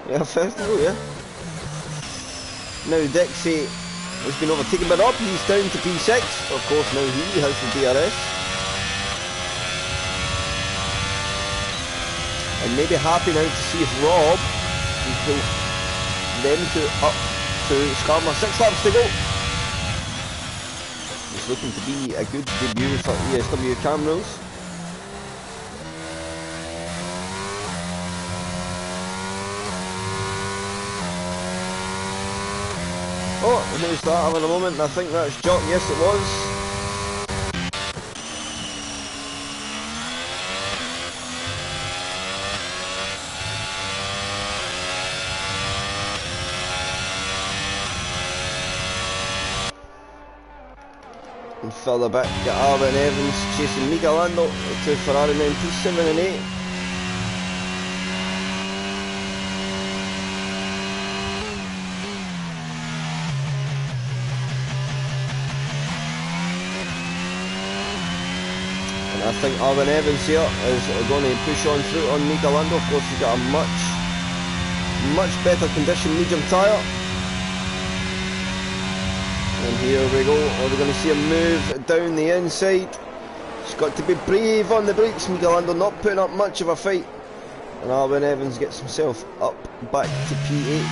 Yeah, festival, yeah. Now Dixie has been overtaken by Rob, he's down to P6. Of course now he has the DRS. And maybe happy now to see if Rob can pull them up to Skarma. 6 laps to go. It's looking to be a good debut for ESW Camrose. Oh, who's that having a moment? I think that's Jock. Yes, it was. And further back, got Arvin Evans chasing Michelando to Ferrari 97 and 8. And I think Arvin Evans here is going to push on through on Michelando. Of course, he's got a much better condition medium tyre. And here we go, are we going to see a move down the inside? He's got to be brave on the brakes. Michelando not putting up much of a fight. And Arvin Evans gets himself up back to P8.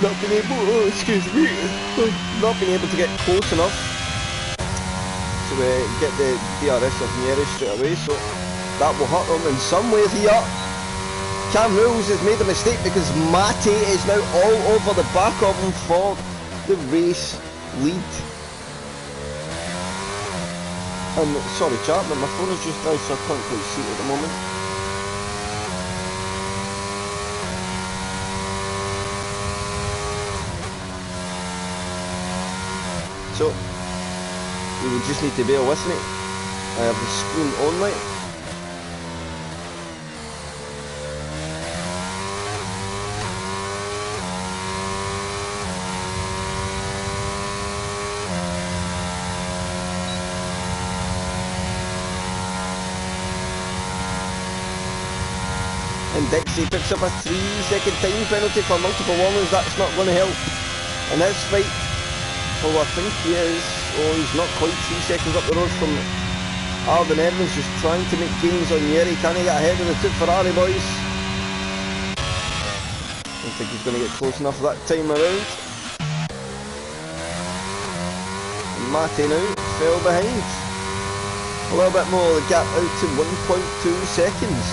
Not been able, not been able to get close enough to get the DRS of Mieri straight away, so that will hurt him in some ways here. Cam Rules has made a mistake because Mate is now all over the back of him for the race lead. Sorry chat, but my phone is just down so I can't quite see it at the moment. So you would just need to bear with me. I have the screen only. And Dixie picks up a 3-second time penalty for multiple warnings. That's not going to help in this fight. Oh, I think he is. Oh, he's not quite 3 seconds up the road from Arvin Evans, just trying to make gains on Yeri. Can he get ahead of the two Ferrari boys? I don't think he's going to get close enough that time around. And Mate now fell behind. A little bit more, the gap out to 1.2 seconds.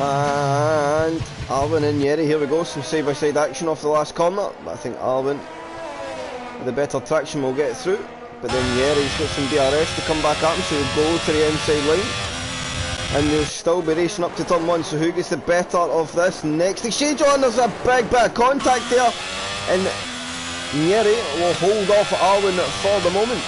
And Arvin and Yeri, here we go, some side-by-side action off the last corner, but I think Arvin, with the better traction, will get through. but then Yeri's got some DRS to come back up, so he'll go to the inside line. And they'll still be racing up to turn 1, so who gets the better of this next exchange? Oh, and there's a big bit of contact there, and Yeri will hold off Arwen for the moment.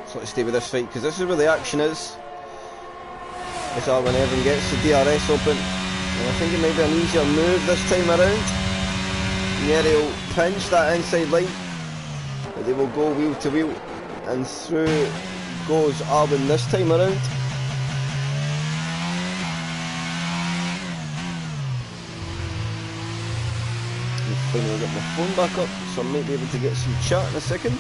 So let's stay with this fight, because this is where the action is. As Arwen Evan gets the DRS open, and I think it may be an easier move this time around. Yeri will pinch that inside line, but they will go wheel to wheel, and through goes Arwen this time around. I'll finally get my phone back up, so I might be able to get some chat in a second.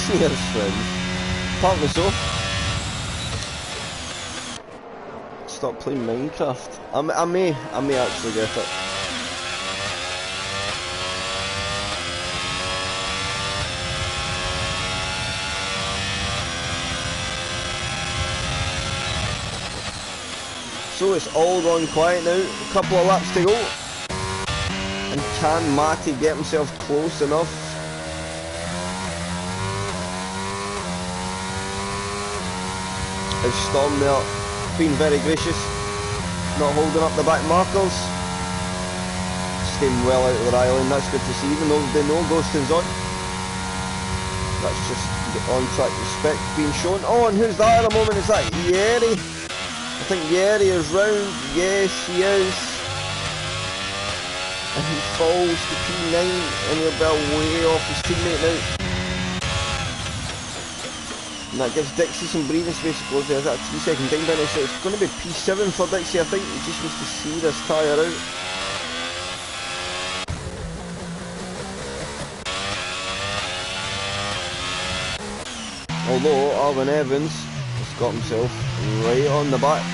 Cheers, friends. Apparently so. Stop playing Minecraft. I may actually get it. So it's all gone quiet now. A couple of laps to go. And can Matty get himself close enough? Is Storm there being very gracious, not holding up the back markers, staying well out of their island. That's good to see, even though they know ghosting's on. That's just the on-track respect being shown. Oh, and who's that at the moment? Is that Yeri? I think Yeri is round. Yes, he is. And he falls to P9, and he'll be way off his teammate now. And that gives Dixie some breathing space to close there. Is that a 3-second time penalty? So it's going to be P7 for Dixie, I think. He just needs to see this tyre out. Although Arwen Evans has got himself right on the back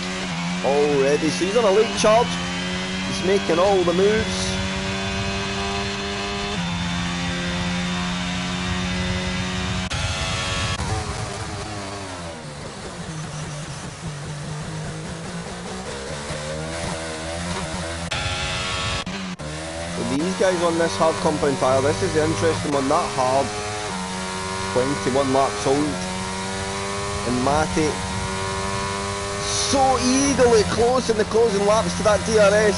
already. So he's on a late charge. He's making all the moves. These guys on this hard compound tyre, this is the interesting one. That hard 21 laps old, and Matty so eagerly close in the closing laps to that DRS.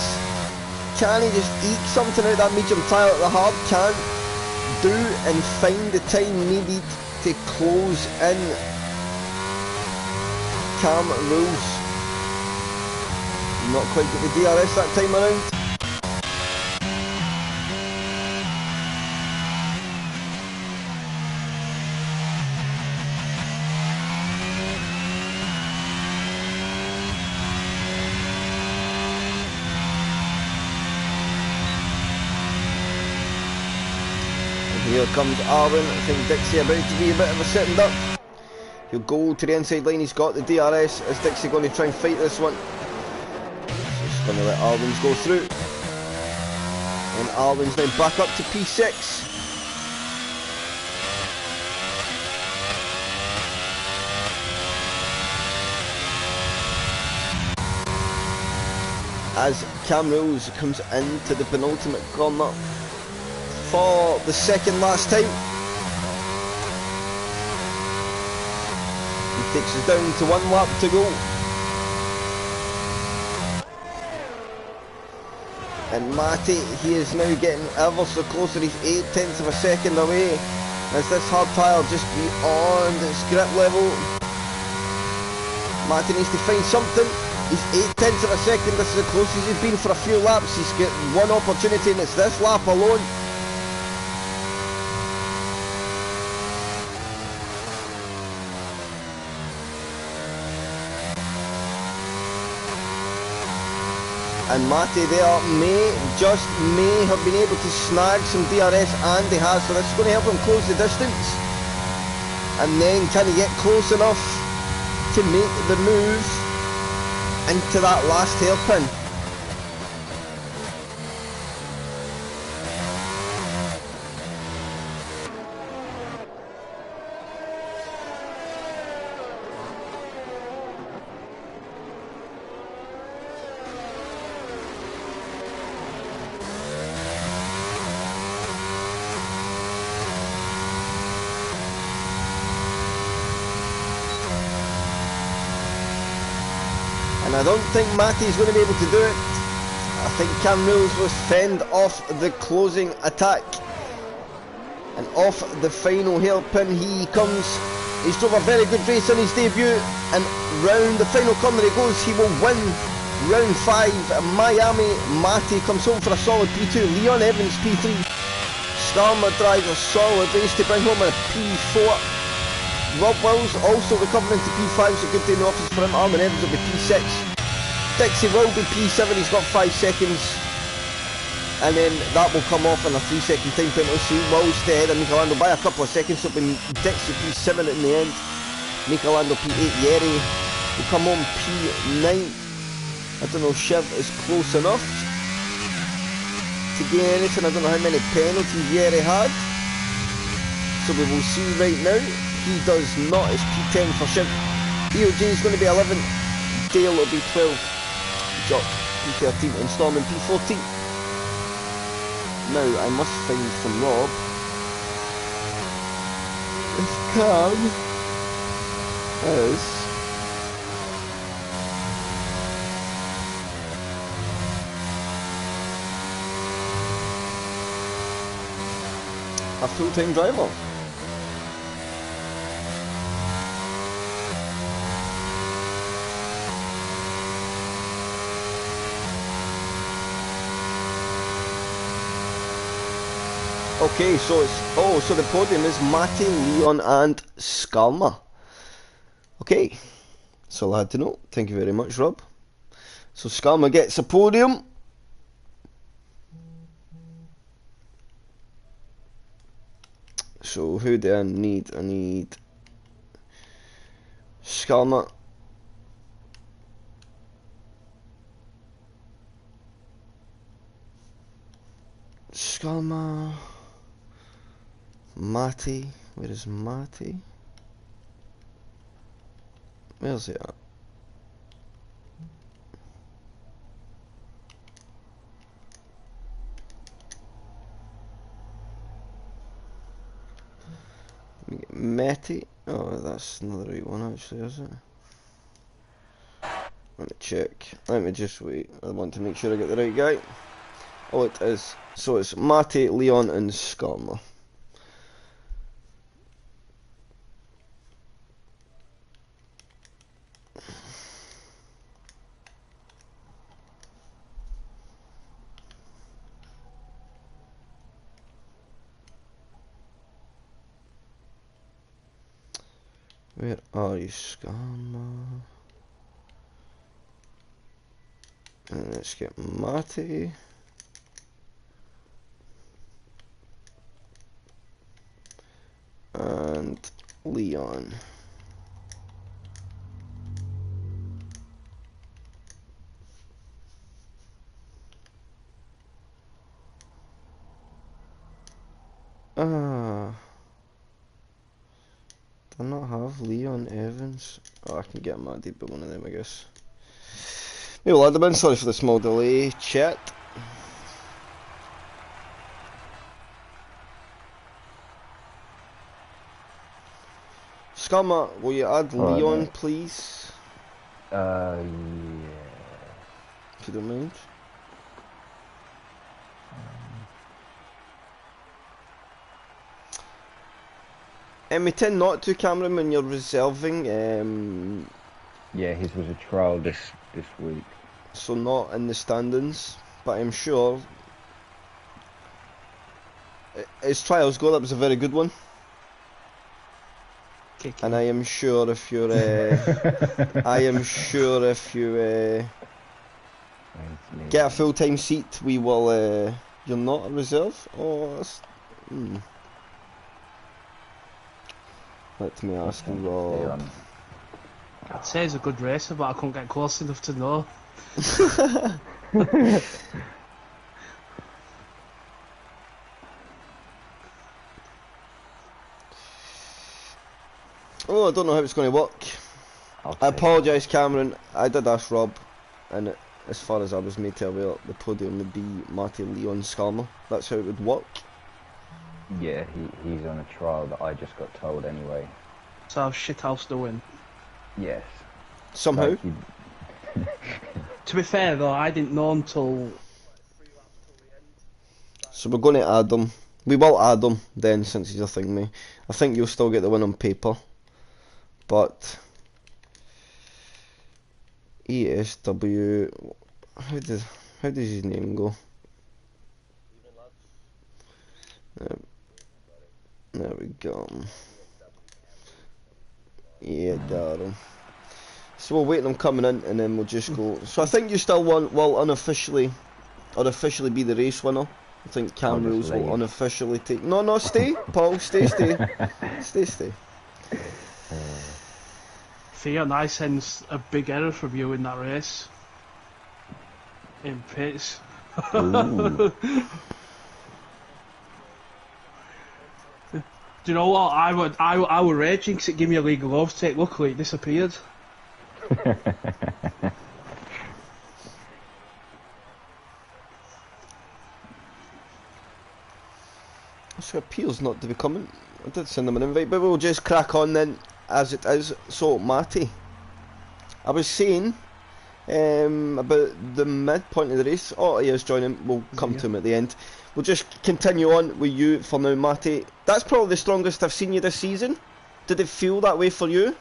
Can he just eke something out that medium tyre that the hard can't do and find the time needed to close in? Cam Rules not quite get the DRS that time around. Here comes Arwen. I think Dixie about to be a bit of a sitting duck. He'll go to the inside line. He's got the DRS. Is Dixie going to try and fight this one? Just going to let Arwen's go through. And Arwen's now back up to P6. As Cam Rose comes into the penultimate corner for the second last time. He takes us down to 1 lap to go. And Matty, he is now getting ever so closer. He's 0.8 of a second away. As this hard tyre just beyond its grip level. Matty needs to find something. He's 0.8 of a second. This is the closest he's been for a few laps. He's got one opportunity, and it's this lap alone. And Matty there may have been able to snag some DRS, and he has, so this is going to help him close the distance. And then can he get close enough to make the move into that last hairpin? And I don't think Matty's going to be able to do it. I think Cam Mills will fend off the closing attack. And off the final hairpin he comes. He's drove a very good race on his debut, and round the final corner he goes. He will win round 5. Miami. Matty comes home for a solid P2. Leon Evans P3. Starmer drives a solid race to bring home a P4. Rob Wills also recovering to P5, so good day in the office for him. Armin Evans will be P6. Dixie will be P7, he's got 5 seconds. And then that will come off in a 3-second time penalty. See Wills to head of Michelando by a couple of seconds, so it'll be Dixie P7 in the end. Michelando P8, Yeri will come home P9. I don't know, Shiv is close enough to gain anything. I don't know how many penalties Yeri had. So we will see right now. He does not. It's P10 for Shiv. EOJ is going to be 11. Dale will be 12. Jock P13 and Storm in P14. Now I must find from Rob if Cam is a full-time driver. Okay, so it's so the podium is Matty, Leon and Skalma. Okay, that's all I had to know. Thank you very much, Rob. So Skalma gets a podium. So who do I need? I need Skalma. Skalma. Matty, where is Matty? Where's he at? Matty? Oh, that's not the right one actually, is it? Let me check. Let me just wait. I want to make sure I get the right guy. Oh, it is. So it's Matty, Leon and Skalma. Where are you, Skalma? And let's get Matty. And Leon. Do I not have Leon Evans? Oh, I can get Matty, but one of them, I guess. Hey, well, Admin, sorry for the small delay, chat. Scammer, will you add Leon, please? Yeah. If you don't mind. And we tend not to, Cameron, when you're reserving. Yeah, his was a trial this week. So not in the standings, but I'm sure his trials go. That was a very good one. And I am sure if you're, Get a full-time seat. We will. You're not a reserve? Oh, that's... Let me ask Rob. I'd say he's a good racer, but I couldn't get close enough to know. Oh, I don't know how it's going to work. I apologise, Cameron. I did ask Rob, and as far as I was made to aware, the podium would be Matty, Leon, Skarner. That's how it would work. Yeah, he's on a trial that I just got told anyway. So I've shithoused the win. Yes. Somehow. Like To be fair though, I didn't know until... So we're going to add them. We will add them then, since he's a thing, mate. I think you'll still get the win on paper. But... ESW... How does his name go? There we go. Yeah, got him. So we'll wait on him coming in, and then we'll just go. So I think you still will unofficially, or officially be the race winner. I think Cam Rules will unofficially take. No, stay, Paul, stay. Theo, I sense a big error from you in that race. In pits. Do you know what? I were raging because it gave me a legal overtake. Luckily, it disappeared. So it appears not to be coming. I did send them an invite, but we'll just crack on then, as it is. So, Matty, I was saying about the midpoint of the race. Oh, he is joining. We'll come to him at the end. We'll just continue on with you for now, Matty. That's probably the strongest I've seen you this season. Did it feel that way for you?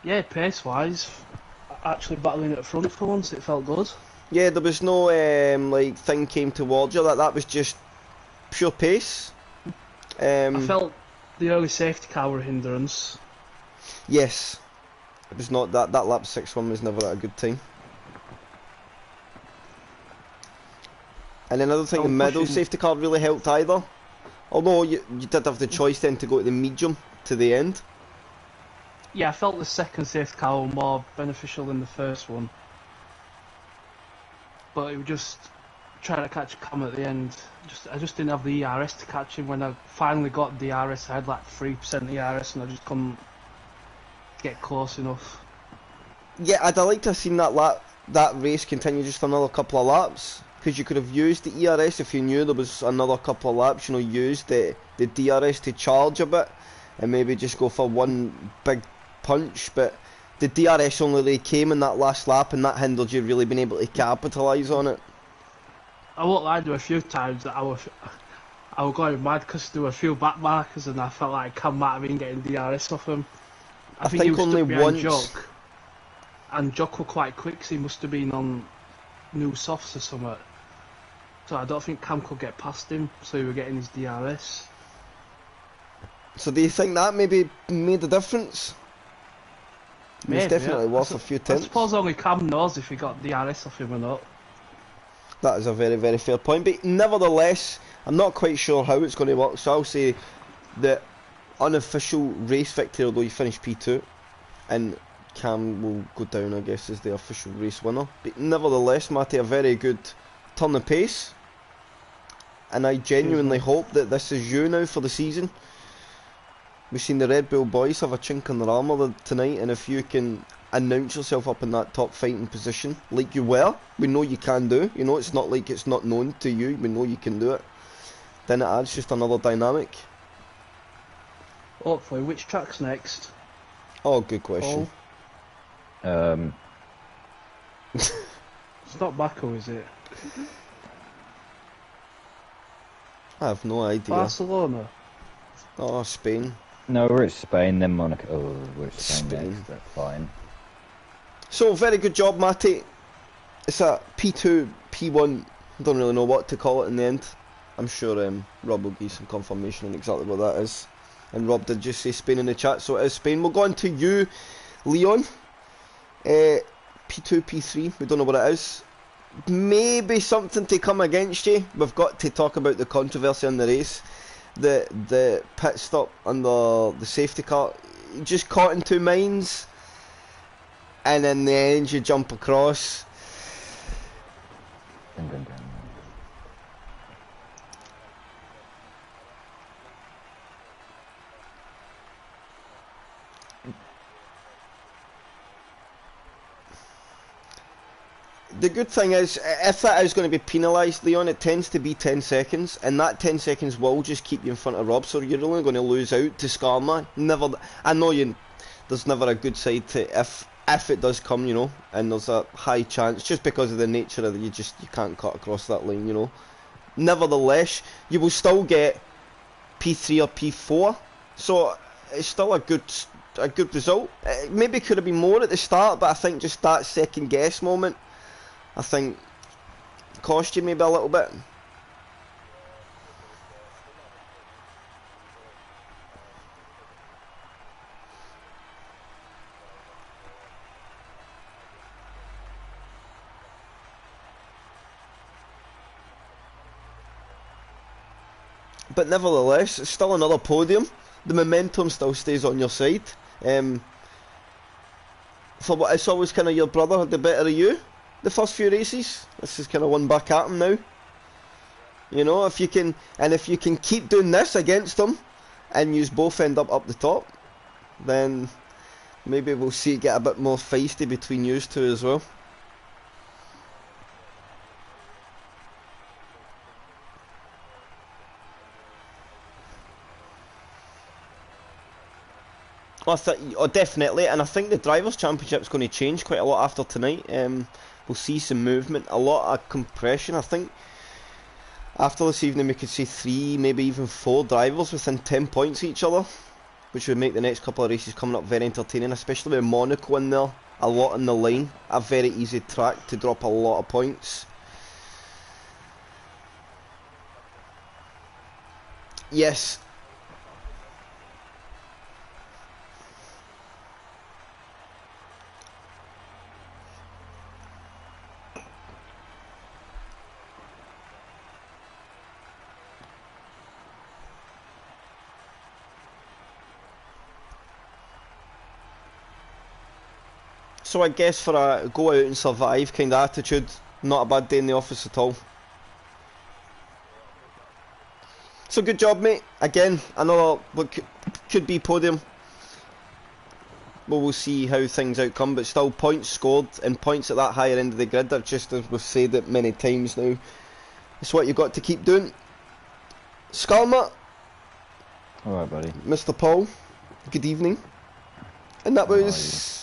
Yeah, pace-wise, actually battling at the front for once, it felt good. Yeah, there was no like thing came towards you. That was just pure pace. I felt the early safety car were a hindrance. Yes, it was not that lap 6-1 was never at a good time. And another thing, the middle safety car really helped either. Although you did have the choice then to go to the medium to the end. Yeah, I felt the second safety car was more beneficial than the first one. But it was just trying to catch Cam at the end. I just didn't have the ERS to catch him. When I finally got the ERS, I had like 3% ERS and I just couldn't get close enough. Yeah, I'd have liked to have seen that race continue just another couple of laps. Because you could have used the ERS if you knew there was another couple of laps, used the DRS to charge a bit and maybe just go for one big punch, but the DRS only really came in that last lap and that hindered you really being able to capitalise on it. I won't lie, there were a few times that I was going mad because there were a few back markers and I felt like Cam might have been getting DRS off him. I think he was only stuck behind once. Jock, and Jock were quite quick, so he must have been on new softs or something. So I don't think Cam could get past him, so he was getting his DRS. So do you think that maybe made a difference? Maybe, it's definitely worth a few tenths. I suppose only Cam knows if he got DRS off him or not. That is a very, very fair point, but nevertheless, I'm not quite sure how it's going to work, so I'll say the unofficial race victory, although you finished P2, and Cam will go down, I guess, as the official race winner. But nevertheless, Matty, a very good turn of pace, and I genuinely hope that this is you now for the season. We've seen the Red Bull boys have a chink in their armour tonight, and if you can announce yourself up in that top fighting position like you were, we know you can do, it's not like it's not known to you, we know you can do it, then it adds just another dynamic. Hopefully. Which track's next? Oh, good question. It's not Baku, is it? I have no idea. Barcelona? Oh, Spain. No, we're at Spain, then Monaco. Oh, we're at Spain. Next, that's fine. So, very good job, Matty. It's a P2, P1, don't really know what to call it in the end. I'm sure Rob will give some confirmation on exactly what that is. And Rob did just say Spain in the chat, so it is Spain. We'll go on to you, Leon. P2, P3, we don't know what it is. Maybe something to come against you. We've got to talk about the controversy in the race. The pit stop on the safety car, just caught in two minds, and in the end you jump across. Dun, dun, dun. The good thing is, if that is going to be penalised, Leon, it tends to be 10 seconds, and that 10 seconds will just keep you in front of Rob, so you're only going to lose out to Skarma. Never, I know there's never a good side to if it does come, you know, and there's a high chance, just because of the nature of it, you can't cut across that lane, you know. Nevertheless, you will still get P3 or P4, so it's still a good result. It maybe could have been more at the start, but I think just that second guess moment, I think, cost you maybe a little bit. But nevertheless, it's still another podium. The momentum still stays on your side. For what it's always kind of your brother had the better of you the first few races. This is kind of one back at him now. You know, if you can keep doing this against him, and you both end up the top, then maybe we'll see it get a bit more feisty between you two as well. Oh, definitely, and I think the Drivers' Championship's going to change quite a lot after tonight. We'll see some movement, a lot of compression. I think after this evening we could see 3, maybe even 4 drivers within 10 points of each other, which would make the next couple of races coming up very entertaining, especially with Monaco in there, a lot in the line, a very easy track to drop a lot of points. Yes. So I guess for a go out and survive kind of attitude, not a bad day in the office at all. So good job, mate. Again, another what could be podium. Well, we'll see how things outcome, but still points scored and points at that higher end of the grid. I've just, as we've said it many times now, it's what you've got to keep doing. Skarma. Alright, buddy. Mr. Paul, good evening. And that was...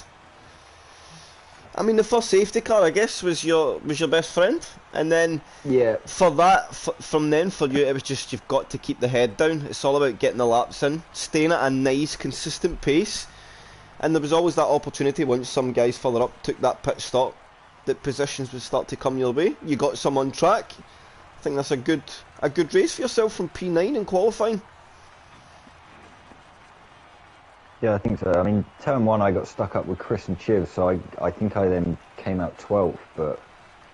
I mean, the first safety car, I guess, was your best friend, and then yeah, for that, from then for you, it was just you've got to keep the head down. It's all about getting the laps in, staying at a nice, consistent pace, and there was always that opportunity once some guys further up took that pit stop, that positions would start to come your way. You got some on track. I think that's a good race for yourself from P9 in qualifying. Yeah, I think so. I mean, turn 1 I got stuck up with Chris and Chiv, so I think I then came out 12th, but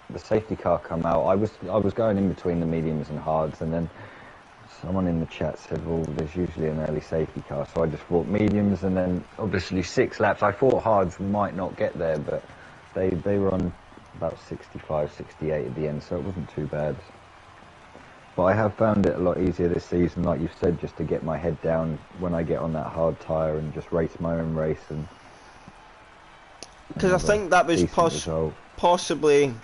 the safety car come out. I was going in between the mediums and hards, and then someone in the chat said, well, there's usually an early safety car, so I just brought mediums, and then obviously 6 laps. I thought hards might not get there, but they were on about 65, 68 at the end, so it wasn't too bad. But I have found it a lot easier this season, like you've said, just to get my head down when I get on that hard tyre and just race my own race. And because I think that was possibly,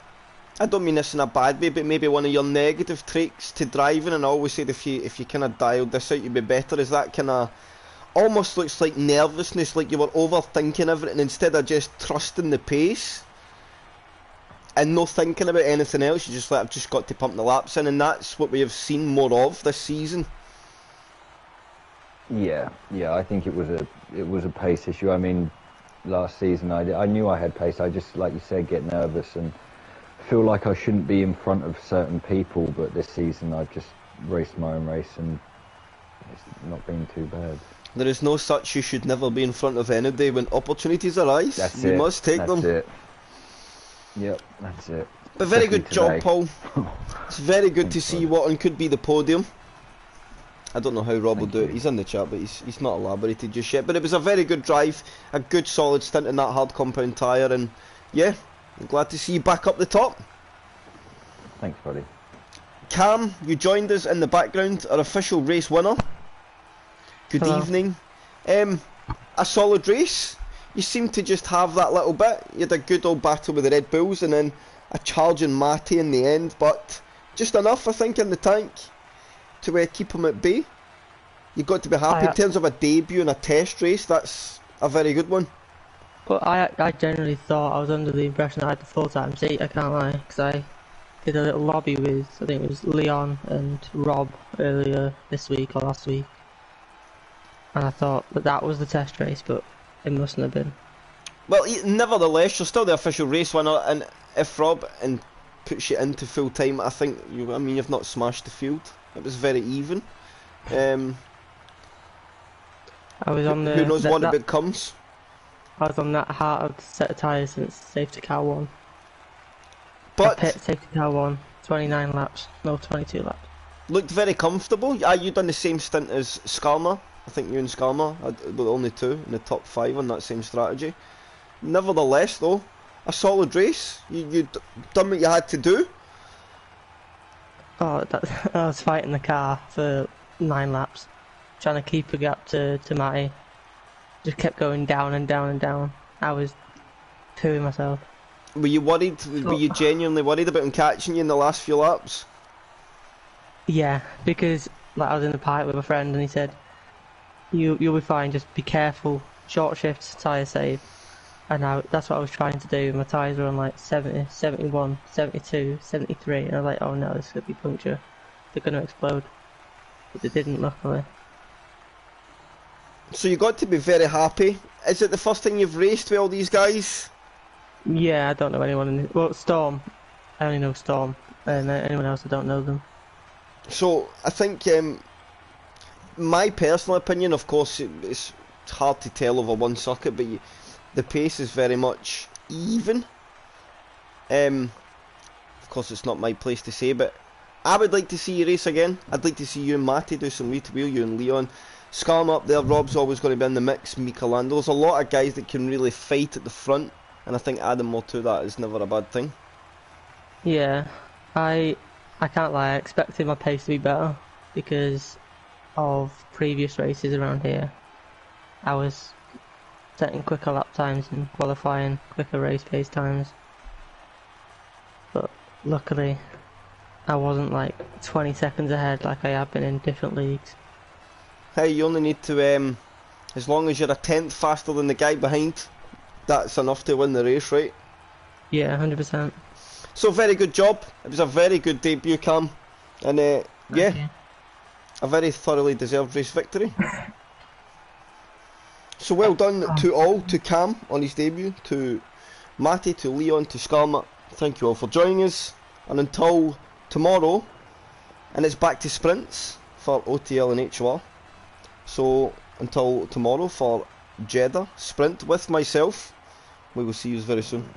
I don't mean this in a bad way, but maybe one of your negative traits to driving, and I always said if you kind of dialed this out you'd be better, is that kind of almost looks like nervousness, like you were overthinking everything instead of just trusting the pace. And no thinking about anything else, you just like, I've just got to pump the laps in, and that's what we have seen more of this season. Yeah, I think it was a pace issue. I mean, last season I knew I had pace. I just, like you said, get nervous and feel like I shouldn't be in front of certain people. But this season I've just raced my own race, and it's not been too bad. There is no such you should never be in front of any day. When opportunities arise, you must take them. That's it. Yep, that's it. But very Especially good job, today. Paul. It's very good to Thanks, see bud. what on could be the podium. I don't know how Rob will Thank do it. you. He's in the chat, but he's not elaborated just yet. But it was a very good drive, a good solid stint in that hard compound tyre, and yeah, I'm glad to see you back up the top. Thanks, buddy. Cam, you joined us in the background, our official race winner. Good Hello. evening. A solid race. You seem to just have that little bit. You had a good old battle with the Red Bulls and then a charging Matty in the end, but just enough, I think, in the tank to keep him at bay. You've got to be happy. In terms of a debut in a test race, that's a very good one. But I generally thought I was under the impression I had the full-time seat, I can't lie, because I did a little lobby with, I think it was Leon and Rob earlier this week or last week. And I thought that was the test race, but it mustn't have been. Well, nevertheless, you're still the official race winner, and if Rob puts you into full time, I think you've not smashed the field. It was very even. I was on the. Who knows what it becomes? I was on that hard set of tyres since safety car 1. But Safety car 1, 29 laps, no 22 laps. looked very comfortable. You done the same stint as Skarma. I think you and Skarma were the only two in the top 5 on that same strategy. Nevertheless, though, a solid race. You done what you had to do. Oh, I was fighting the car for 9 laps, trying to keep a gap to Matty. Just kept going down and down and down. I was pooing myself. Were you worried? Were you genuinely worried about him catching you in the last few laps? Yeah, because like I was in the park with a friend and he said, you'll be fine, just be careful, short shifts, tyre save. And that's what I was trying to do. My tyres were on like 70, 71, 72, 73, and I was like, oh no, this is going to be puncture. They're going to explode. But they didn't, luckily. So you got to be very happy. Is it the first time you've raced with all these guys? Yeah, I don't know anyone well, Storm. I only know Storm. And anyone else, I don't know them. So I think my personal opinion, of course, it's hard to tell over one circuit, but the pace is very much even. Of course, it's not my place to say, but I would like to see you race again. I'd like to see you and Matty do some wheel to wheel, you and Leon. Skarm up there, Rob's always going to be in the mix, Michelando. There's a lot of guys that can really fight at the front, and I think adding more to that is never a bad thing. Yeah, I can't lie, I expected my pace to be better because of previous races around here. I was setting quicker lap times and qualifying quicker race pace times. But luckily, I wasn't like 20 seconds ahead like I have been in different leagues. Hey, you only need to, as long as you're a tenth faster than the guy behind, that's enough to win the race, right? Yeah, 100%. So very good job. It was a very good debut, Cam, and yeah, a very thoroughly deserved race victory. So well done to all, to Cam on his debut, to Matty, to Leon, to Skarma. Thank you all for joining us, and until tomorrow, and it's back to sprints for OTL and HOR. So until tomorrow for Jeddah sprint with myself, we will see you very soon.